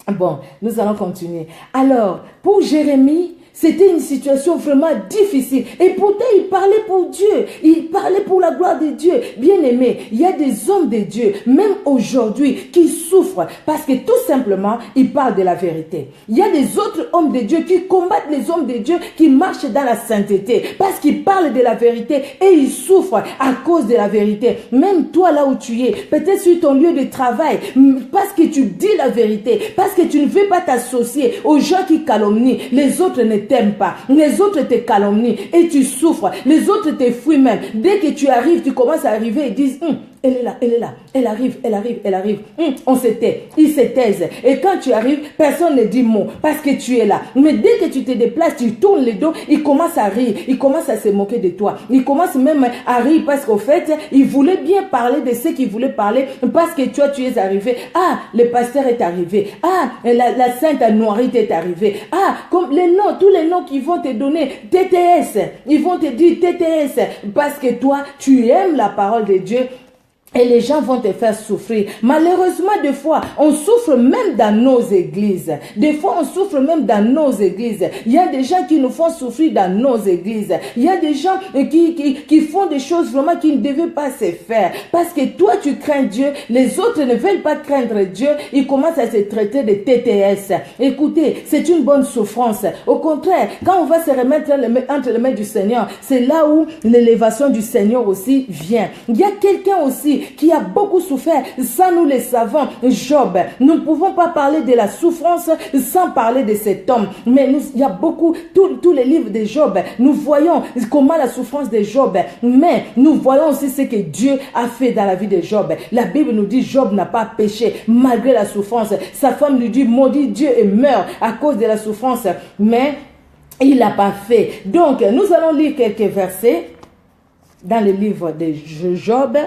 Bon, nous allons continuer. Alors, pour Jérémie, c'était une situation vraiment difficile. Et pourtant, il parlait pour Dieu. Il parlait pour la gloire de Dieu. Bien aimé, il y a des hommes de Dieu, même aujourd'hui, qui souffrent parce que tout simplement, ils parlent de la vérité. Il y a des autres hommes de Dieu qui combattent les hommes de Dieu qui marchent dans la sainteté parce qu'ils parlent de la vérité et ils souffrent à cause de la vérité. Même toi, là où tu es, peut-être sur ton lieu de travail, parce que tu dis la vérité, parce que tu ne veux pas t'associer aux gens qui calomnient, les autres ne t'aiment pas, les autres te calomnient et tu souffres, les autres te fuient même. Dès que tu arrives, tu commences à arriver et disent elle est là, elle est là, elle arrive, elle arrive, elle arrive. On se tait, ils se taisent. Et quand tu arrives, personne ne dit mot parce que tu es là. Mais dès que tu te déplaces, tu tournes le dos, ils commencent à rire, ils commencent à se moquer de toi. Ils commencent même à rire parce qu'au fait, ils voulaient bien parler de ce qu'ils voulaient parler parce que toi, tu es arrivé. Ah, le pasteur est arrivé. Ah, la sainte Noirite est arrivée. Ah, comme les noms, tous les noms qu'ils vont te donner, TTS, ils vont te dire TTS parce que toi, tu aimes la parole de Dieu. Et les gens vont te faire souffrir. Malheureusement, des fois, on souffre même dans nos églises. Des fois, on souffre même dans nos églises. Il y a des gens qui nous font souffrir dans nos églises. Il y a des gens qui font des choses vraiment qui ne devaient pas se faire. Parce que toi, tu crains Dieu. Les autres ne veulent pas craindre Dieu. Ils commencent à se traiter de TTS. Écoutez, c'est une bonne souffrance. Au contraire, quand on va se remettre entre les mains du Seigneur, c'est là où l'élévation du Seigneur aussi vient. Il y a quelqu'un aussi qui a beaucoup souffert, ça nous le savons, Job. Nous ne pouvons pas parler de la souffrance sans parler de cet homme. Mais il y a beaucoup, tous les livres de Job, nous voyons comment la souffrance de Job, mais nous voyons aussi ce que Dieu a fait dans la vie de Job. La Bible nous dit Job n'a pas péché malgré la souffrance. Sa femme lui dit maudit Dieu et meurt à cause de la souffrance, mais il l'a pas fait. Donc, nous allons lire quelques versets dans le livre de Job.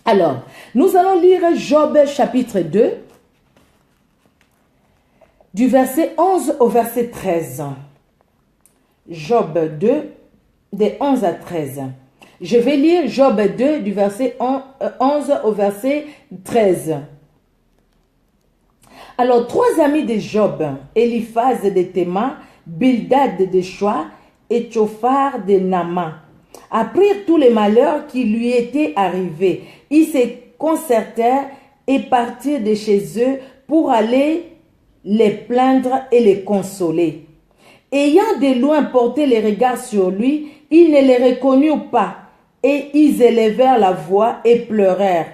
Alors, nous allons lire Job chapitre 2, du verset 11 au verset 13. Job 2, de 11 à 13. Je vais lire Job 2, du verset 11 au verset 13. Alors, trois amis de Job, Eliphaz de Théma, Bildad de Shoa et Tsophar de Nama, apprirent tous les malheurs qui lui étaient arrivés. Ils se concertèrent et partirent de chez eux pour aller les plaindre et les consoler. Ayant de loin porté les regards sur lui, ils ne les reconnurent pas, et ils élevèrent la voix et pleurèrent.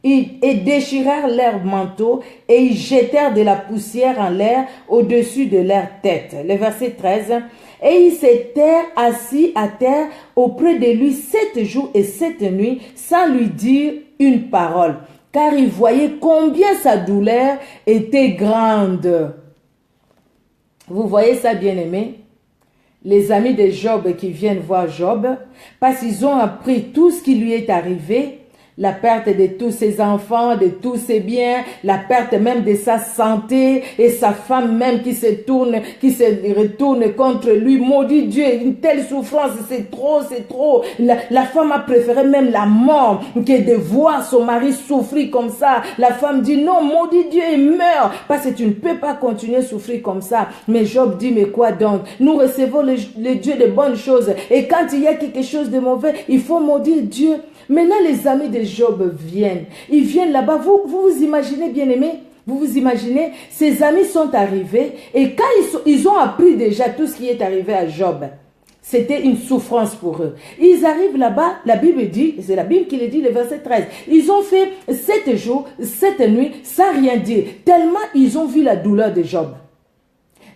Et déchirèrent leurs manteaux et ils jetèrent de la poussière en l'air au-dessus de leur tête. Le verset 13. Et ils s'étaient assis à terre auprès de lui 7 jours et 7 nuits sans lui dire une parole, car ils voyaient combien sa douleur était grande. Vous voyez ça, bien-aimé? Les amis de Job qui viennent voir Job, parce qu'ils ont appris tout ce qui lui est arrivé, la perte de tous ses enfants, de tous ses biens, la perte même de sa santé et sa femme même qui se retourne contre lui. Maudit Dieu, une telle souffrance, c'est trop, c'est trop. La femme a préféré même la mort que de voir son mari souffrir comme ça. La femme dit non, maudit Dieu, il meurt parce que tu ne peux pas continuer à souffrir comme ça. Mais Job dit, mais quoi donc? Nous recevons le Dieu de bonnes choses et quand il y a quelque chose de mauvais, il faut maudire Dieu. Maintenant, les amis de Job viennent. Ils viennent là-bas. Vous imaginez, bien-aimés? Vous vous imaginez? Ces amis sont arrivés et quand ils ont appris déjà tout ce qui est arrivé à Job, C'était une souffrance pour eux. Ils arrivent là-bas, la Bible dit, c'est la Bible qui le dit, le verset 13. Ils ont fait 7 jours, 7 nuits, sans rien dire. Tellement ils ont vu la douleur de Job.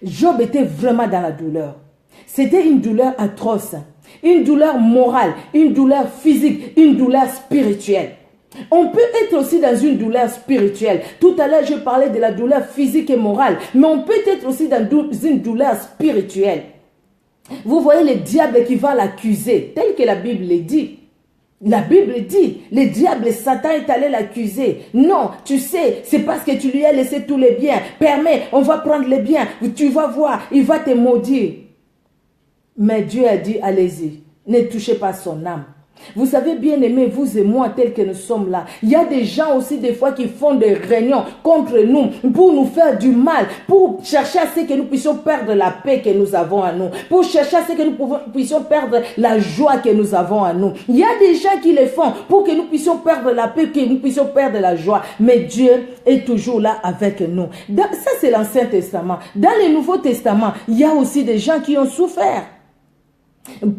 Job était vraiment dans la douleur. C'était une douleur atroce. Une douleur morale, une douleur physique, une douleur spirituelle. On peut être aussi dans une douleur spirituelle. Tout à l'heure, je parlais de la douleur physique et morale. Mais on peut être aussi dans une douleur spirituelle. Vous voyez le diable qui va l'accuser, tel que la Bible le dit. La Bible dit, le diable, Satan est allé l'accuser. Non, tu sais, c'est parce que tu lui as laissé tous les biens. Permets, on va prendre les biens. Tu vas voir, il va te maudire. Mais Dieu a dit, allez-y, ne touchez pas son âme. Vous savez, bien aimés, vous et moi, tels que nous sommes là, il y a des gens aussi des fois qui font des réunions contre nous pour nous faire du mal, pour chercher à ce que nous puissions perdre la paix que nous avons à nous, pour chercher à ce que nous puissions perdre la joie que nous avons à nous. Il y a des gens qui le font pour que nous puissions perdre la paix, que nous puissions perdre la joie. Mais Dieu est toujours là avec nous. Ça, c'est l'Ancien Testament. Dans le Nouveau Testament, il y a aussi des gens qui ont souffert.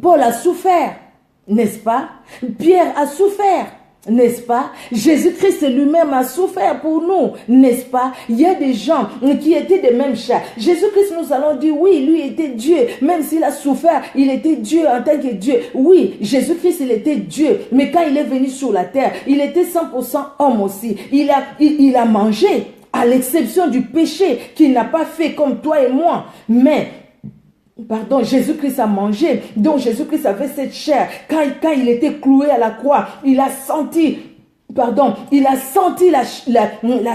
Paul a souffert. N'est-ce pas? Pierre a souffert, n'est-ce pas? Jésus-Christ lui-même a souffert pour nous, n'est-ce pas? Il y a des gens qui étaient des mêmes chats. Jésus-Christ, nous allons dire, oui, lui était Dieu. Même s'il a souffert, il était Dieu en tant que Dieu. Oui, Jésus-Christ, il était Dieu. Mais quand il est venu sur la terre, il était 100% homme aussi. Il a mangé, à l'exception du péché qu'il n'a pas fait comme toi et moi. Mais Jésus-Christ a mangé. Donc Jésus-Christ avait cette chair. Quand il était cloué à la croix, il a senti la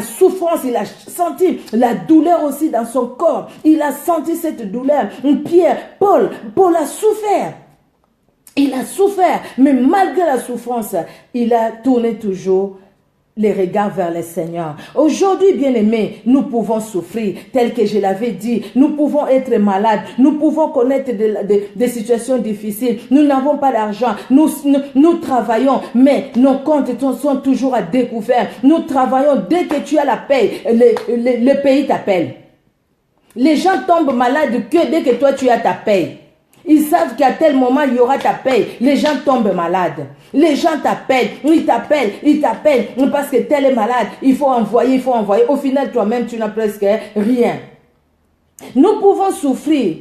souffrance, il a senti la douleur aussi dans son corps. Il a senti cette douleur. Paul a souffert. Il a souffert, mais malgré la souffrance, il a tourné toujours les regards vers le Seigneur. Aujourd'hui, bien-aimés, nous pouvons souffrir, tel que je l'avais dit. Nous pouvons être malades. Nous pouvons connaître des situations difficiles. Nous n'avons pas d'argent. Nous travaillons, mais nos comptes sont toujours à découvert. Nous travaillons. Dès que tu as la paix, le pays t'appelle. Les gens tombent malades que dès que toi tu as ta paix. Ils savent qu'à tel moment, il y aura ta paix. Les gens tombent malades. Les gens t'appellent. Ils t'appellent. Parce que tel est malade. Il faut envoyer. Au final, toi-même, tu n'as presque rien. Nous pouvons souffrir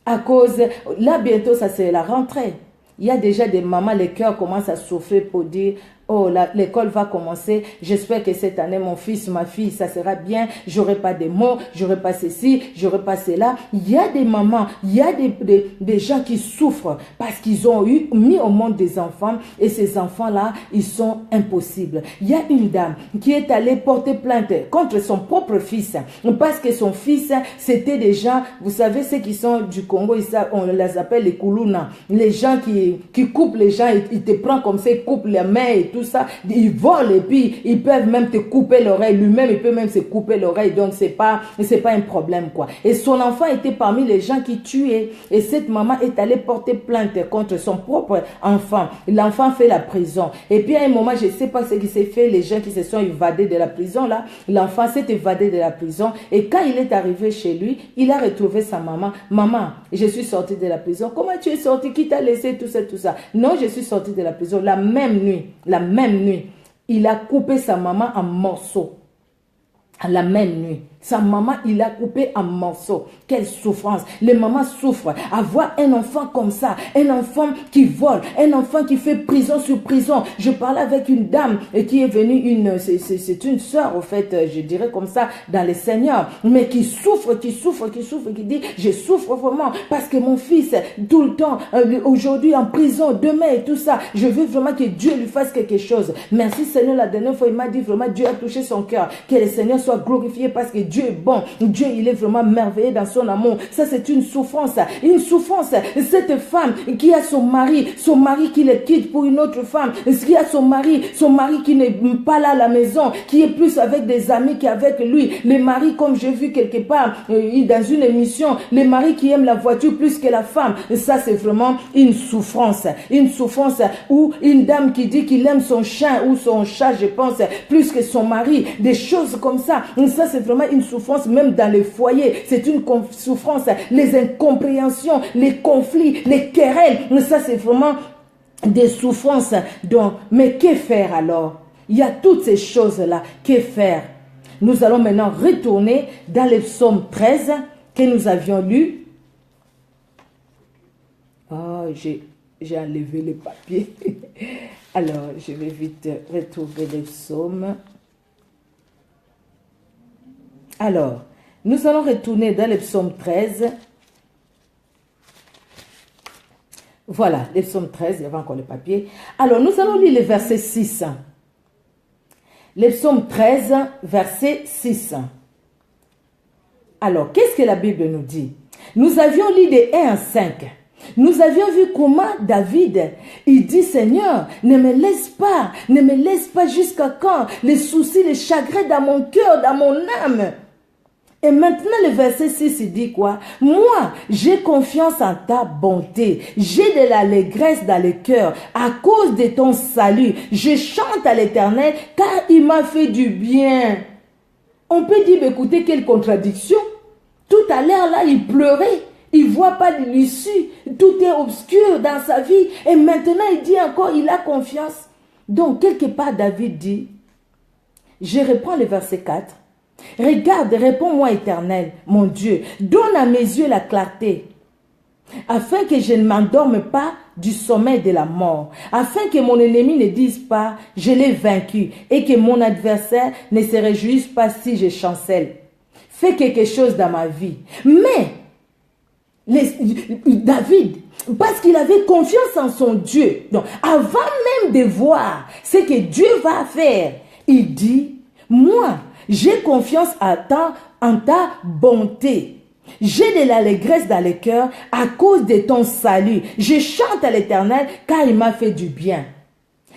à cause... Là, bientôt, ça c'est la rentrée. Il y a déjà des mamans, les cœurs commencent à souffrir pour dire... Oh, l'école va commencer. J'espère que cette année, mon fils, ma fille, ça sera bien. J'aurai pas des mots, j'aurai pas ceci, j'aurai pas cela. Il y a des mamans, il y a des gens qui souffrent parce qu'ils ont mis au monde des enfants et ces enfants-là, ils sont impossibles. Il y a une dame qui est allée porter plainte contre son propre fils parce que son fils, c'était des gens, vous savez, ceux qui sont du Congo, on les appelle les Kuluna. Les gens qui coupent les gens, ils te prennent comme ça, ils coupent les mains et tout ça, ils volent et puis ils peuvent même te couper l'oreille, lui-même il peut même se couper l'oreille, donc c'est pas un problème quoi. Et son enfant était parmi les gens qui tuaient et cette maman est allée porter plainte contre son propre enfant. L'enfant fait la prison et puis à un moment, je sais pas ce qui s'est fait, les gens qui se sont évadés de la prison là, l'enfant s'est évadé de la prison et quand il est arrivé chez lui, il a retrouvé sa maman. Maman, je suis sorti de la prison. Comment tu es sorti? Qui t'a laissé tout ça? Non, je suis sorti de la prison la même nuit, il a coupé sa maman en morceaux. La même nuit. Sa maman, il a coupé en morceaux. Quelle souffrance. Les mamans souffrent. Avoir un enfant comme ça, un enfant qui vole, un enfant qui fait prison sur prison. Je parlais avec une dame qui est venue, c'est une sœur, au fait, je dirais comme ça, dans le Seigneur, mais qui souffre, qui dit, je souffre vraiment parce que mon fils, tout le temps, aujourd'hui en prison, demain et tout ça, je veux vraiment que Dieu lui fasse quelque chose. Merci Seigneur, la dernière fois, il m'a dit vraiment, Dieu a touché son cœur. Que le Seigneur soit glorifié parce que Dieu est bon. Dieu, il est vraiment merveilleux dans son amour. Ça, c'est une souffrance. Une souffrance. Cette femme qui a son mari qui le quitte pour une autre femme, qui a son mari qui n'est pas là à la maison, qui est plus avec des amis qu'avec lui. Les maris, comme j'ai vu quelque part dans une émission, les maris qui aiment la voiture plus que la femme. Ça, c'est vraiment une souffrance. Une souffrance ou une dame qui dit qu'il aime son chien ou son chat, je pense, plus que son mari. Des choses comme ça. Ça, c'est vraiment une une souffrance même dans les foyers. C'est une souffrance, les incompréhensions, les conflits, les querelles. Ça, c'est vraiment des souffrances. Donc, mais que faire alors? Il y a toutes ces choses-là. Que faire? Nous allons maintenant retourner dans le psaume 13 que nous avions lu. Oh, j'ai enlevé le papier. Alors, je vais vite retrouver le psaume. Alors, nous allons retourner dans le psaume 13. Voilà, le psaume 13, il y avait encore le papier. Alors, nous allons lire le verset 6. Le psaume 13, verset 6. Alors, qu'est-ce que la Bible nous dit? Nous avions lu de 1 à 5. Nous avions vu comment David, il dit, Seigneur, ne me laisse pas jusqu'à quand les soucis, les chagrins dans mon cœur, dans mon âme. Et maintenant, le verset 6, il dit quoi? Moi, j'ai confiance en ta bonté. J'ai de l'allégresse dans le cœur à cause de ton salut. Je chante à l'Éternel car il m'a fait du bien. On peut dire, écoutez, quelle contradiction. Tout à l'heure, là, il pleurait. Il ne voit pas l'issue. Tout est obscur dans sa vie. Et maintenant, il dit encore, il a confiance. Donc, quelque part, David dit, je reprends le verset 4. Regarde, réponds-moi, Éternel, mon Dieu, donne à mes yeux la clarté, afin que je ne m'endorme pas du sommeil de la mort, afin que mon ennemi ne dise pas, je l'ai vaincu, et que mon adversaire ne se réjouisse pas si je chancelle. Fais quelque chose dans ma vie. Mais, David, parce qu'il avait confiance en son Dieu, donc avant même de voir ce que Dieu va faire, il dit, moi, j'ai confiance en ta bonté. J'ai de l'allégresse dans le cœur à cause de ton salut. Je chante à l'Éternel car il m'a fait du bien.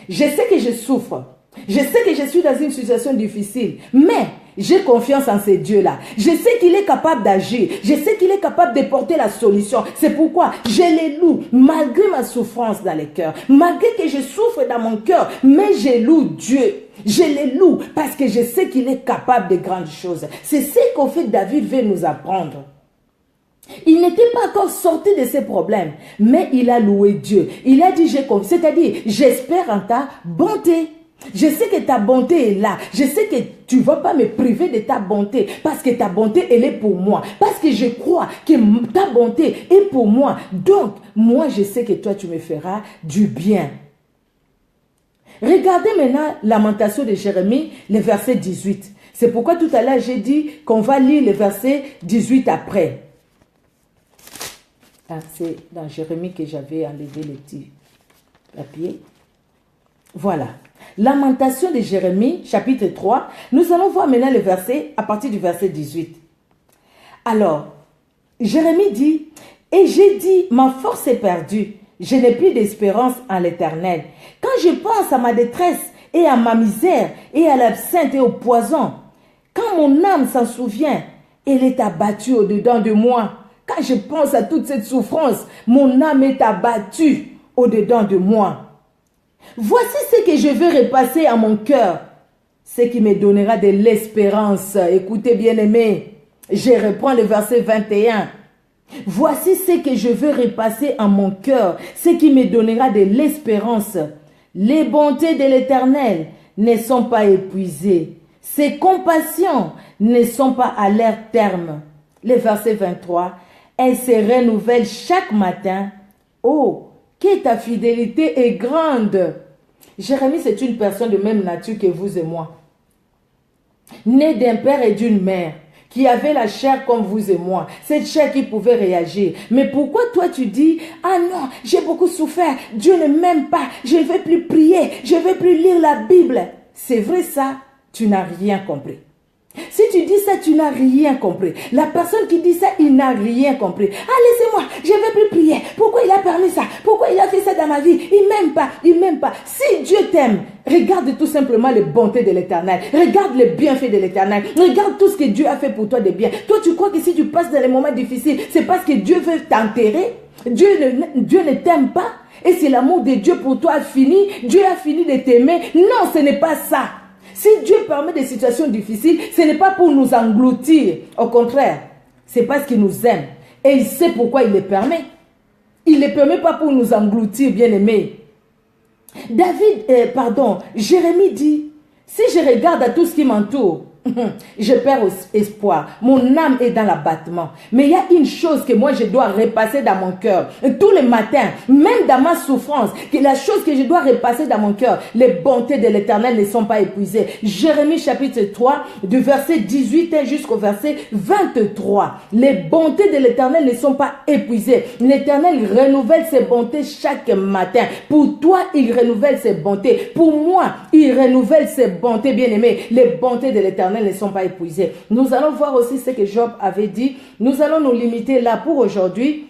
Je sais que je souffre. Je sais que je suis dans une situation difficile. Mais j'ai confiance en ce Dieu-là. Je sais qu'il est capable d'agir. Je sais qu'il est capable de porter la solution. C'est pourquoi je les loue malgré ma souffrance dans le cœur. Malgré que je souffre dans mon cœur. Mais je loue Dieu. Je les loue parce que je sais qu'il est capable de grandes choses. C'est ce qu'en fait David veut nous apprendre. Il n'était pas encore sorti de ses problèmes, mais il a loué Dieu. Il a dit, c'est-à-dire, j'espère en ta bonté. Je sais que ta bonté est là. Je sais que tu ne vas pas me priver de ta bonté parce que ta bonté, elle est pour moi. Parce que je crois que ta bonté est pour moi. Donc, moi, je sais que toi, tu me feras du bien. Regardez maintenant Lamentation de Jérémie, le verset 18. C'est pourquoi tout à l'heure, j'ai dit qu'on va lire le verset 18 après. Ah, c'est dans Jérémie que j'avais enlevé le petit papier. Voilà. Lamentation de Jérémie, chapitre 3. Nous allons voir maintenant le verset, à partir du verset 18. Alors, Jérémie dit, « Et j'ai dit, ma force est perdue. Je n'ai plus d'espérance en l'Éternel. Quand je pense à ma détresse et à ma misère et à l'absinthe et au poison, quand mon âme s'en souvient, elle est abattue au-dedans de moi. Quand je pense à toute cette souffrance, mon âme est abattue au-dedans de moi. Voici ce que je veux repasser à mon cœur, ce qui me donnera de l'espérance. » Écoutez bien aimé, je reprends le verset 21. Voici ce que je veux repasser en mon cœur, ce qui me donnera de l'espérance. Les bontés de l'Éternel ne sont pas épuisées. Ses compassions ne sont pas à leur terme. Le verset 23. Elles se renouvellent chaque matin. Oh, que ta fidélité est grande. Jérémie, c'est une personne de même nature que vous et moi. Né d'un père et d'une mère, qui avait la chair comme vous et moi, cette chair qui pouvait réagir. Mais pourquoi toi tu dis, ah non, j'ai beaucoup souffert, Dieu ne m'aime pas, je ne vais plus prier, je ne vais plus lire la Bible. C'est vrai ça, tu n'as rien compris. Si tu dis ça, tu n'as rien compris. La personne qui dit ça, il n'a rien compris. Ah, laissez-moi, je ne vais plus prier. Pourquoi il a permis ça? Pourquoi il a fait ça dans ma vie? Il m'aime pas, il m'aime pas. Si Dieu t'aime, regarde tout simplement les bontés de l'Éternel. Regarde les bienfaits de l'Éternel. Regarde tout ce que Dieu a fait pour toi de bien. Toi, tu crois que si tu passes dans les moments difficiles, c'est parce que Dieu veut t'enterrer? Dieu ne t'aime pas? Et c'est l'amour de Dieu pour toi a fini? Dieu a fini de t'aimer? Non, ce n'est pas ça. Si Dieu permet des situations difficiles, ce n'est pas pour nous engloutir. Au contraire, c'est parce qu'il nous aime. Et il sait pourquoi il les permet. Il ne les permet pas pour nous engloutir, bien-aimés. Jérémie dit, si je regarde à tout ce qui m'entoure, je perds espoir. Mon âme est dans l'abattement. Mais il y a une chose que moi je dois repasser dans mon cœur. Tous les matins, même dans ma souffrance, que la chose que je dois repasser dans mon cœur, les bontés de l'Éternel ne sont pas épuisées. Jérémie chapitre 3, du verset 18 jusqu'au verset 23. Les bontés de l'Éternel ne sont pas épuisées. L'Éternel renouvelle ses bontés chaque matin. Pour toi, il renouvelle ses bontés. Pour moi, il renouvelle ses bontés, bien-aimés. Les bontés de l'Éternel ne sont pas épuisés. Nous allons voir aussi ce que Job avait dit. Nous allons nous limiter là pour aujourd'hui.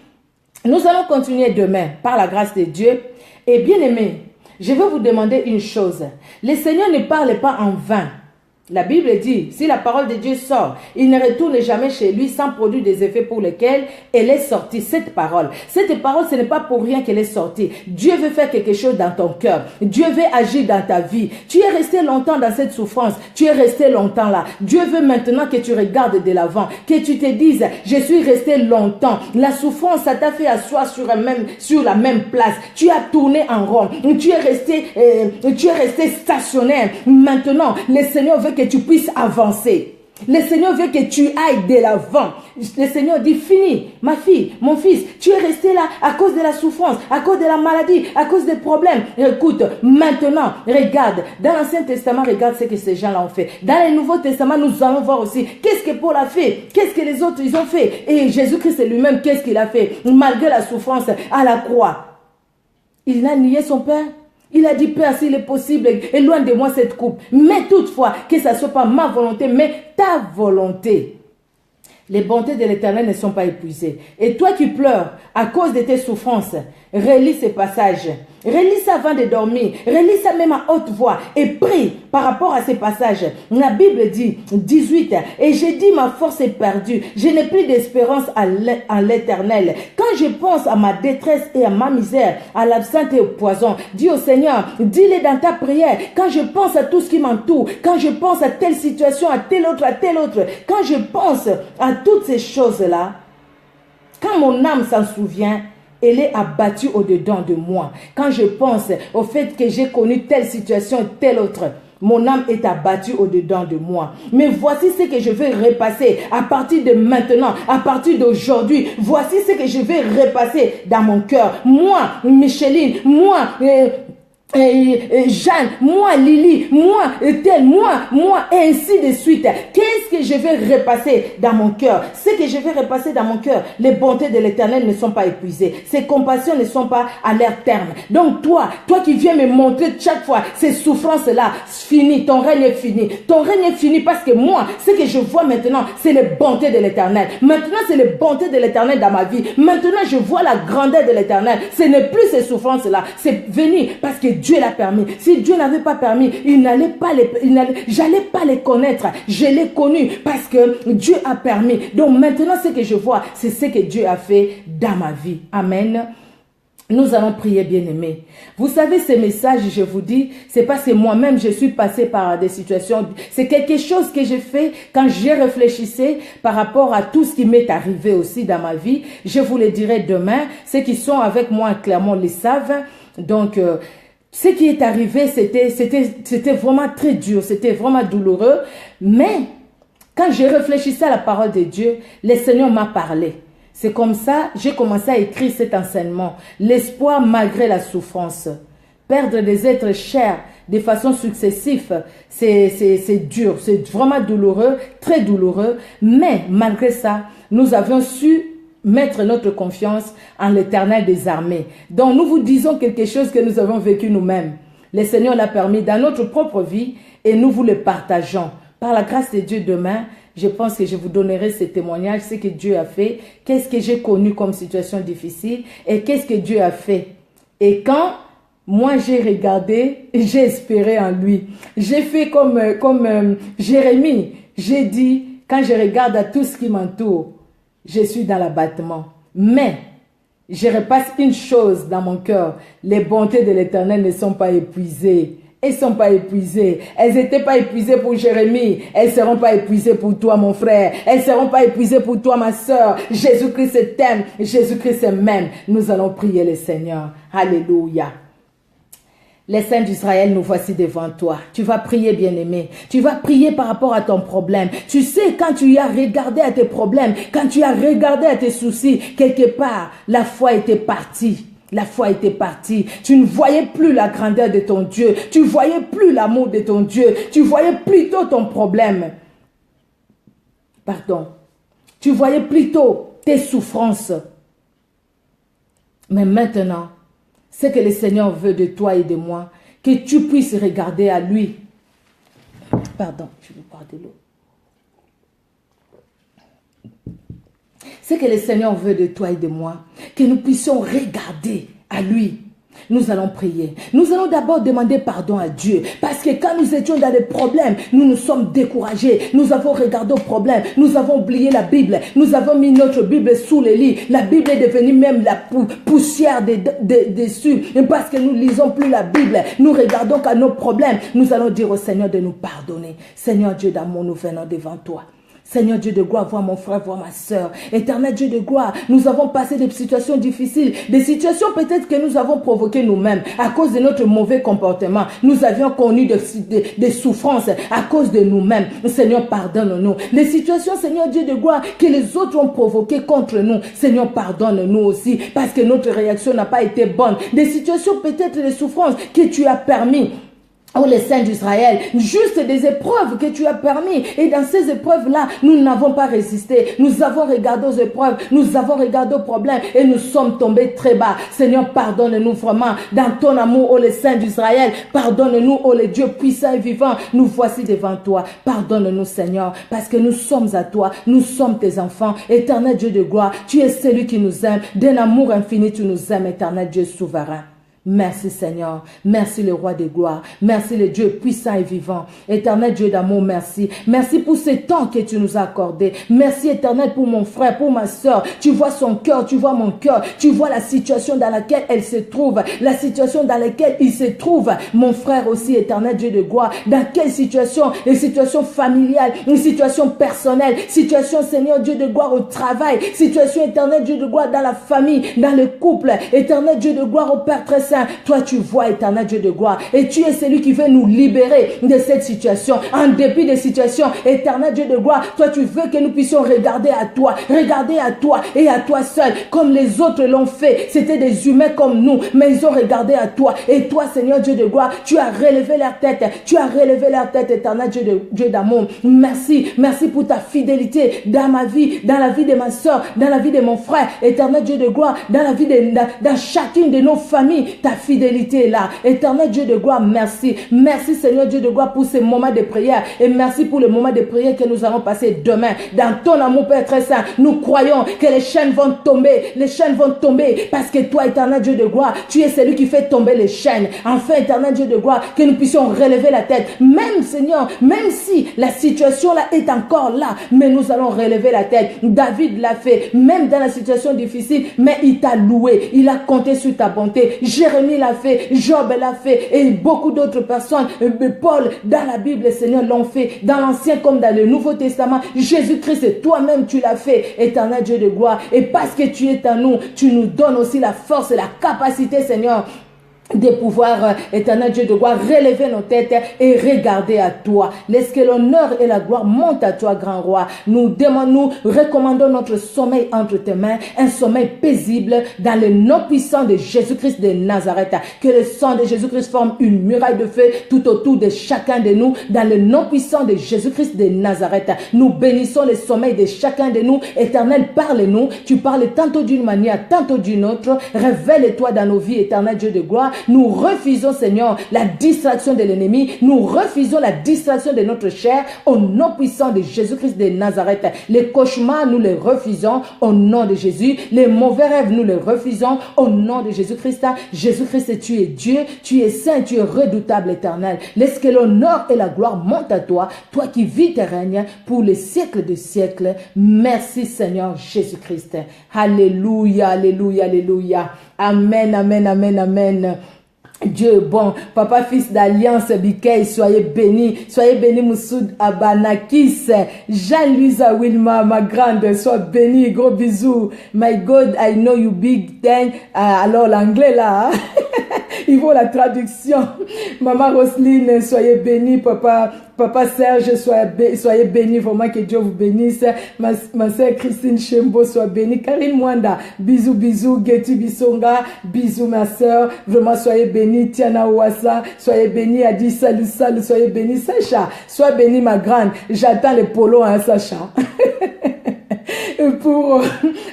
Nous allons continuer demain par la grâce de Dieu. Et bien aimé, je vais vous demander une chose. Le Seigneur ne parle pas en vain. La Bible dit, si la parole de Dieu sort, il ne retourne jamais chez lui sans produire des effets pour lesquels elle est sortie. Cette parole, ce n'est pas pour rien qu'elle est sortie. Dieu veut faire quelque chose dans ton cœur. Dieu veut agir dans ta vie. Tu es resté longtemps dans cette souffrance. Tu es resté longtemps là. Dieu veut maintenant que tu regardes de l'avant. Que tu te dises, je suis resté longtemps. La souffrance, ça t'a fait asseoir sur la même place. Tu as tourné en rond. Tu es resté stationnaire. Maintenant, le Seigneur veut que tu puisses avancer. Le Seigneur veut que tu ailles de l'avant. Le Seigneur dit, fini, ma fille, mon fils, tu es resté là à cause de la souffrance, à cause de la maladie, à cause des problèmes. Écoute, maintenant, regarde, dans l'Ancien Testament, regarde ce que ces gens-là ont fait. Dans le Nouveau Testament, nous allons voir aussi qu'est-ce que Paul a fait, qu'est-ce que les autres ils ont fait. Et Jésus-Christ lui-même, qu'est-ce qu'il a fait, malgré la souffrance à la croix. Il n'a nié son Père. Il a dit, Père, s'il est possible, éloigne de moi cette coupe. Mais toutefois, que ce ne soit pas ma volonté, mais ta volonté. Les bontés de l'Éternel ne sont pas épuisées. Et toi qui pleures à cause de tes souffrances, relis ces passages. Relis ça avant de dormir. Relis ça même à haute voix. Et prie par rapport à ces passages. La Bible dit, 18, et j'ai dit, ma force est perdue. Je n'ai plus d'espérance en l'Éternel. Quand je pense à ma détresse et à ma misère, à l'absinthe et au poison, dis au Seigneur, dis-le dans ta prière. Quand je pense à tout ce qui m'entoure, quand je pense à telle situation, à telle autre, quand je pense à toutes ces choses-là, quand mon âme s'en souvient, elle est abattue au-dedans de moi. Quand je pense au fait que j'ai connu telle situation et telle autre, mon âme est abattue au-dedans de moi. Mais voici ce que je vais repasser à partir de maintenant, à partir d'aujourd'hui. Voici ce que je vais repasser dans mon cœur. Moi, Micheline, moi, Jeanne, moi Lily, moi tel, moi et ainsi de suite. Qu'est-ce que je vais repasser dans mon cœur? Ce que je vais repasser dans mon cœur, les bontés de l'Éternel ne sont pas épuisées, ses compassions ne sont pas à leur terme. Donc toi qui viens me montrer chaque fois ces souffrances-là, fini, ton règne est fini. Ton règne est fini parce que moi, ce que je vois maintenant, c'est les bontés de l'Éternel. Maintenant, c'est les bontés de l'Éternel dans ma vie. Maintenant, je vois la grandeur de l'Éternel. Ce n'est plus ces souffrances-là, c'est venu parce que Dieu l'a permis. Si Dieu n'avait pas permis, j'allais pas les connaître. Je l'ai connu parce que Dieu a permis. Donc maintenant, ce que je vois, c'est ce que Dieu a fait dans ma vie. Amen. Nous allons prier, bien-aimés. Vous savez, ces messages, je vous dis, c'est parce que moi-même, je suis passé par des situations. C'est quelque chose que j'ai fait quand j'ai réfléchissé par rapport à tout ce qui m'est arrivé aussi dans ma vie. Je vous le dirai demain. Ceux qui sont avec moi, clairement, le savent. Donc, ce qui est arrivé, c'était vraiment très dur, c'était vraiment douloureux. Mais quand j'ai réfléchi à la parole de Dieu, le Seigneur m'a parlé. C'est comme ça, j'ai commencé à écrire cet enseignement. L'espoir malgré la souffrance. Perdre des êtres chers de façon successive, c'est dur, c'est vraiment douloureux, très douloureux. Mais malgré ça, nous avions su mettre notre confiance en l'Éternel des armées. Donc nous vous disons quelque chose que nous avons vécu nous-mêmes. Le Seigneur l'a permis dans notre propre vie et nous vous le partageons. Par la grâce de Dieu, demain, je pense que je vous donnerai ces témoignages, ce que Dieu a fait, qu'est-ce que j'ai connu comme situation difficile et qu'est-ce que Dieu a fait. Et quand moi j'ai regardé, j'ai espéré en lui. J'ai fait comme Jérémie. J'ai dit, quand je regarde à tout ce qui m'entoure, je suis dans l'abattement. Mais je repasse une chose dans mon cœur. Les bontés de l'Éternel ne sont pas épuisées. Elles ne sont pas épuisées. Elles n'étaient pas épuisées pour Jérémie. Elles ne seront pas épuisées pour toi, mon frère. Elles ne seront pas épuisées pour toi, ma soeur. Jésus-Christ t'aime. Jésus-Christ m'aime. Nous allons prier le Seigneur. Alléluia. Les saints d'Israël, nous voici devant toi. Tu vas prier, bien-aimé. Tu vas prier par rapport à ton problème. Tu sais, quand tu as regardé à tes problèmes, quand tu as regardé à tes soucis, quelque part, la foi était partie. La foi était partie. Tu ne voyais plus la grandeur de ton Dieu. Tu ne voyais plus l'amour de ton Dieu. Tu voyais plutôt ton problème. Pardon. Tu voyais plutôt tes souffrances. Mais maintenant, ce que le Seigneur veut de toi et de moi, que tu puisses regarder à lui. Pardon, je vais boire de l'eau. Ce que le Seigneur veut de toi et de moi, que nous puissions regarder à lui. Nous allons prier. Nous allons d'abord demander pardon à Dieu. Parce que quand nous étions dans des problèmes, nous nous sommes découragés. Nous avons regardé aux problèmes. Nous avons oublié la Bible. Nous avons mis notre Bible sous le lit. La Bible est devenue même la poussière dessus. Parce que nous ne lisons plus la Bible. Nous regardons qu'à nos problèmes. Nous allons dire au Seigneur de nous pardonner. Seigneur Dieu d'amour, nous venons devant toi. Seigneur Dieu de gloire, vois mon frère, vois ma soeur. Éternel Dieu de gloire, nous avons passé des situations difficiles, des situations peut-être que nous avons provoquées nous-mêmes à cause de notre mauvais comportement. Nous avions connu des souffrances à cause de nous-mêmes. Seigneur, pardonne-nous. Les situations, Seigneur Dieu de gloire, que les autres ont provoquées contre nous. Seigneur, pardonne-nous aussi parce que notre réaction n'a pas été bonne. Des situations peut-être des souffrances que tu as permis. Oh, les saints d'Israël, juste des épreuves que tu as permis. Et dans ces épreuves-là, nous n'avons pas résisté. Nous avons regardé aux épreuves, nous avons regardé aux problèmes et nous sommes tombés très bas. Seigneur, pardonne-nous vraiment. Dans ton amour, oh les saints d'Israël, pardonne-nous, oh les dieux puissants et vivants. Nous voici devant toi. Pardonne-nous, Seigneur, parce que nous sommes à toi. Nous sommes tes enfants. Éternel Dieu de gloire, tu es celui qui nous aime. D'un amour infini, tu nous aimes, éternel Dieu souverain. Merci Seigneur, merci le roi de gloire, merci le Dieu puissant et vivant, éternel Dieu d'amour, merci. Merci pour ce temps que tu nous as accordé. Merci éternel pour mon frère, pour ma soeur. Tu vois son cœur, tu vois mon cœur, tu vois la situation dans laquelle elle se trouve, la situation dans laquelle il se trouve. Mon frère aussi, éternel Dieu de gloire, dans quelle situation? Une situation familiale, une situation personnelle, situation Seigneur Dieu de gloire au travail, situation éternel Dieu de gloire dans la famille, dans le couple, éternel Dieu de gloire au Père très saint. Toi tu vois éternel Dieu de gloire et tu es celui qui veut nous libérer de cette situation. En dépit des situations, éternel Dieu de gloire, toi tu veux que nous puissions regarder à toi et à toi seul comme les autres l'ont fait. C'était des humains comme nous, mais ils ont regardé à toi. Et toi Seigneur Dieu de gloire, tu as relevé leur tête, éternel Dieu d'amour. Merci, merci pour ta fidélité dans ma vie, dans la vie de ma soeur, dans la vie de mon frère, éternel Dieu de gloire, dans la vie dans chacune de nos familles. Ta fidélité est là. Éternel Dieu de gloire, merci. Merci Seigneur Dieu de gloire pour ces moments de prière. Et merci pour le moment de prière que nous allons passer demain. Dans ton amour Père très saint, nous croyons que les chaînes vont tomber. Les chaînes vont tomber parce que toi, éternel Dieu de gloire, tu es celui qui fait tomber les chaînes. Enfin, éternel Dieu de gloire, que nous puissions relever la tête. Même Seigneur, même si la situation là est encore là, mais nous allons relever la tête. David l'a fait, même dans la situation difficile, mais il t'a loué. Il a compté sur ta bonté. Jérémie l'a fait, Job l'a fait et beaucoup d'autres personnes, Paul dans la Bible, Seigneur, l'ont fait, dans l'Ancien comme dans le Nouveau Testament. Jésus-Christ, toi-même tu l'as fait, éternel Dieu de gloire. Et parce que tu es en nous, tu nous donnes aussi la force et la capacité, Seigneur, de pouvoir, éternel Dieu de gloire, relever nos têtes et regarder à toi. Laisse que l'honneur et la gloire montent à toi, grand roi. Nous recommandons notre sommeil entre tes mains, un sommeil paisible dans le nom puissant de Jésus-Christ de Nazareth. Que le sang de Jésus-Christ forme une muraille de feu tout autour de chacun de nous, dans le nom puissant de Jésus-Christ de Nazareth. Nous bénissons le sommeil de chacun de nous. Éternel, parle-nous. Tu parles tantôt d'une manière, tantôt d'une autre. Révèle-toi dans nos vies, éternel Dieu de gloire. Nous refusons, Seigneur, la distraction de l'ennemi. Nous refusons la distraction de notre chair au nom puissant de Jésus-Christ de Nazareth. Les cauchemars, nous les refusons au nom de Jésus. Les mauvais rêves, nous les refusons au nom de Jésus-Christ. Jésus-Christ, tu es Dieu, tu es saint, tu es redoutable, éternel. Laisse que l'honneur et la gloire montent à toi, toi qui vis et règnes pour les siècles de siècles. Merci, Seigneur Jésus-Christ. Alléluia, alléluia, alléluia. Amen, amen, amen, amen. Dieu est bon. Papa, fils d'alliance, Bikei, soyez bénis. Soyez bénis, Moussoud Abanakis. Jean-Louisa Wilma, ma grande, sois bénie. Gros bisous. My God, I know you big thing. Alors, l'anglais là, hein? Il faut la traduction. Maman Roselyne, soyez bénie. Papa Serge, soyez béni, vraiment que Dieu vous bénisse. Ma sœur Christine Chembo, soit bénie. Karine Mwanda, bisous, bisous. Getty Bisonga, bisous ma sœur. Vraiment, soyez bénie. Tiana Ouassa, soyez bénie. Adi salut, salut, soyez bénie. Sacha, sois bénie ma grande. J'attends les polos, hein, Sacha. Pour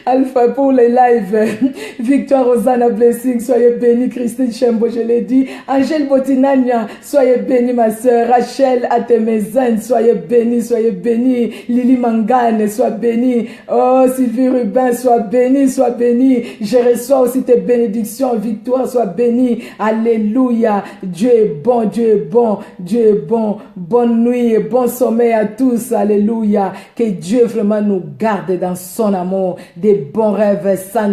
Alpha, pour les lives, Victoire Rosanna Blessing, soyez bénie. Christine Chembo, je l'ai dit. Angèle Botinania, soyez bénie ma soeur. Rachel Atemezen, soyez bénie, soyez bénie. Lily Mangane, sois bénie. Oh, Sylvie Rubin, sois bénie, sois bénie. Je reçois aussi tes bénédictions. Victoire, sois bénie. Alléluia. Dieu est bon, Dieu est bon, Dieu est bon. Bonne nuit et bon sommeil à tous. Alléluia. Que Dieu vraiment nous garde dans son amour, des bons rêves sans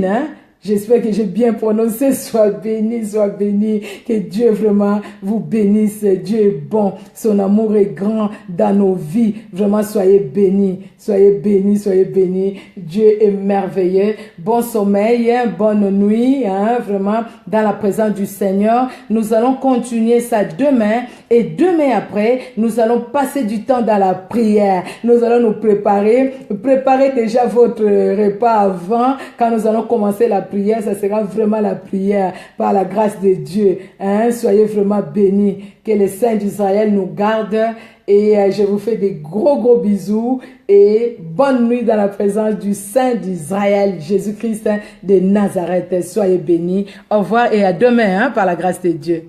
hein? J'espère que j'ai bien prononcé. Sois béni, que Dieu vraiment vous bénisse. Dieu est bon, son amour est grand dans nos vies. Vraiment, soyez bénis, soyez bénis, soyez bénis. Dieu est merveilleux. Bon sommeil, hein? Bonne nuit, hein? Vraiment, dans la présence du Seigneur. Nous allons continuer ça demain, et demain après, nous allons passer du temps dans la prière. Nous allons nous préparer. Préparez déjà votre repas avant, quand nous allons commencer la prière. Ça sera vraiment la prière par la grâce de Dieu. Hein? Soyez vraiment bénis. Que les saints d'Israël nous gardent. Et je vous fais des gros bisous. Et bonne nuit dans la présence du Saint d'Israël, Jésus-Christ de Nazareth. Soyez bénis. Au revoir et à demain, hein, par la grâce de Dieu.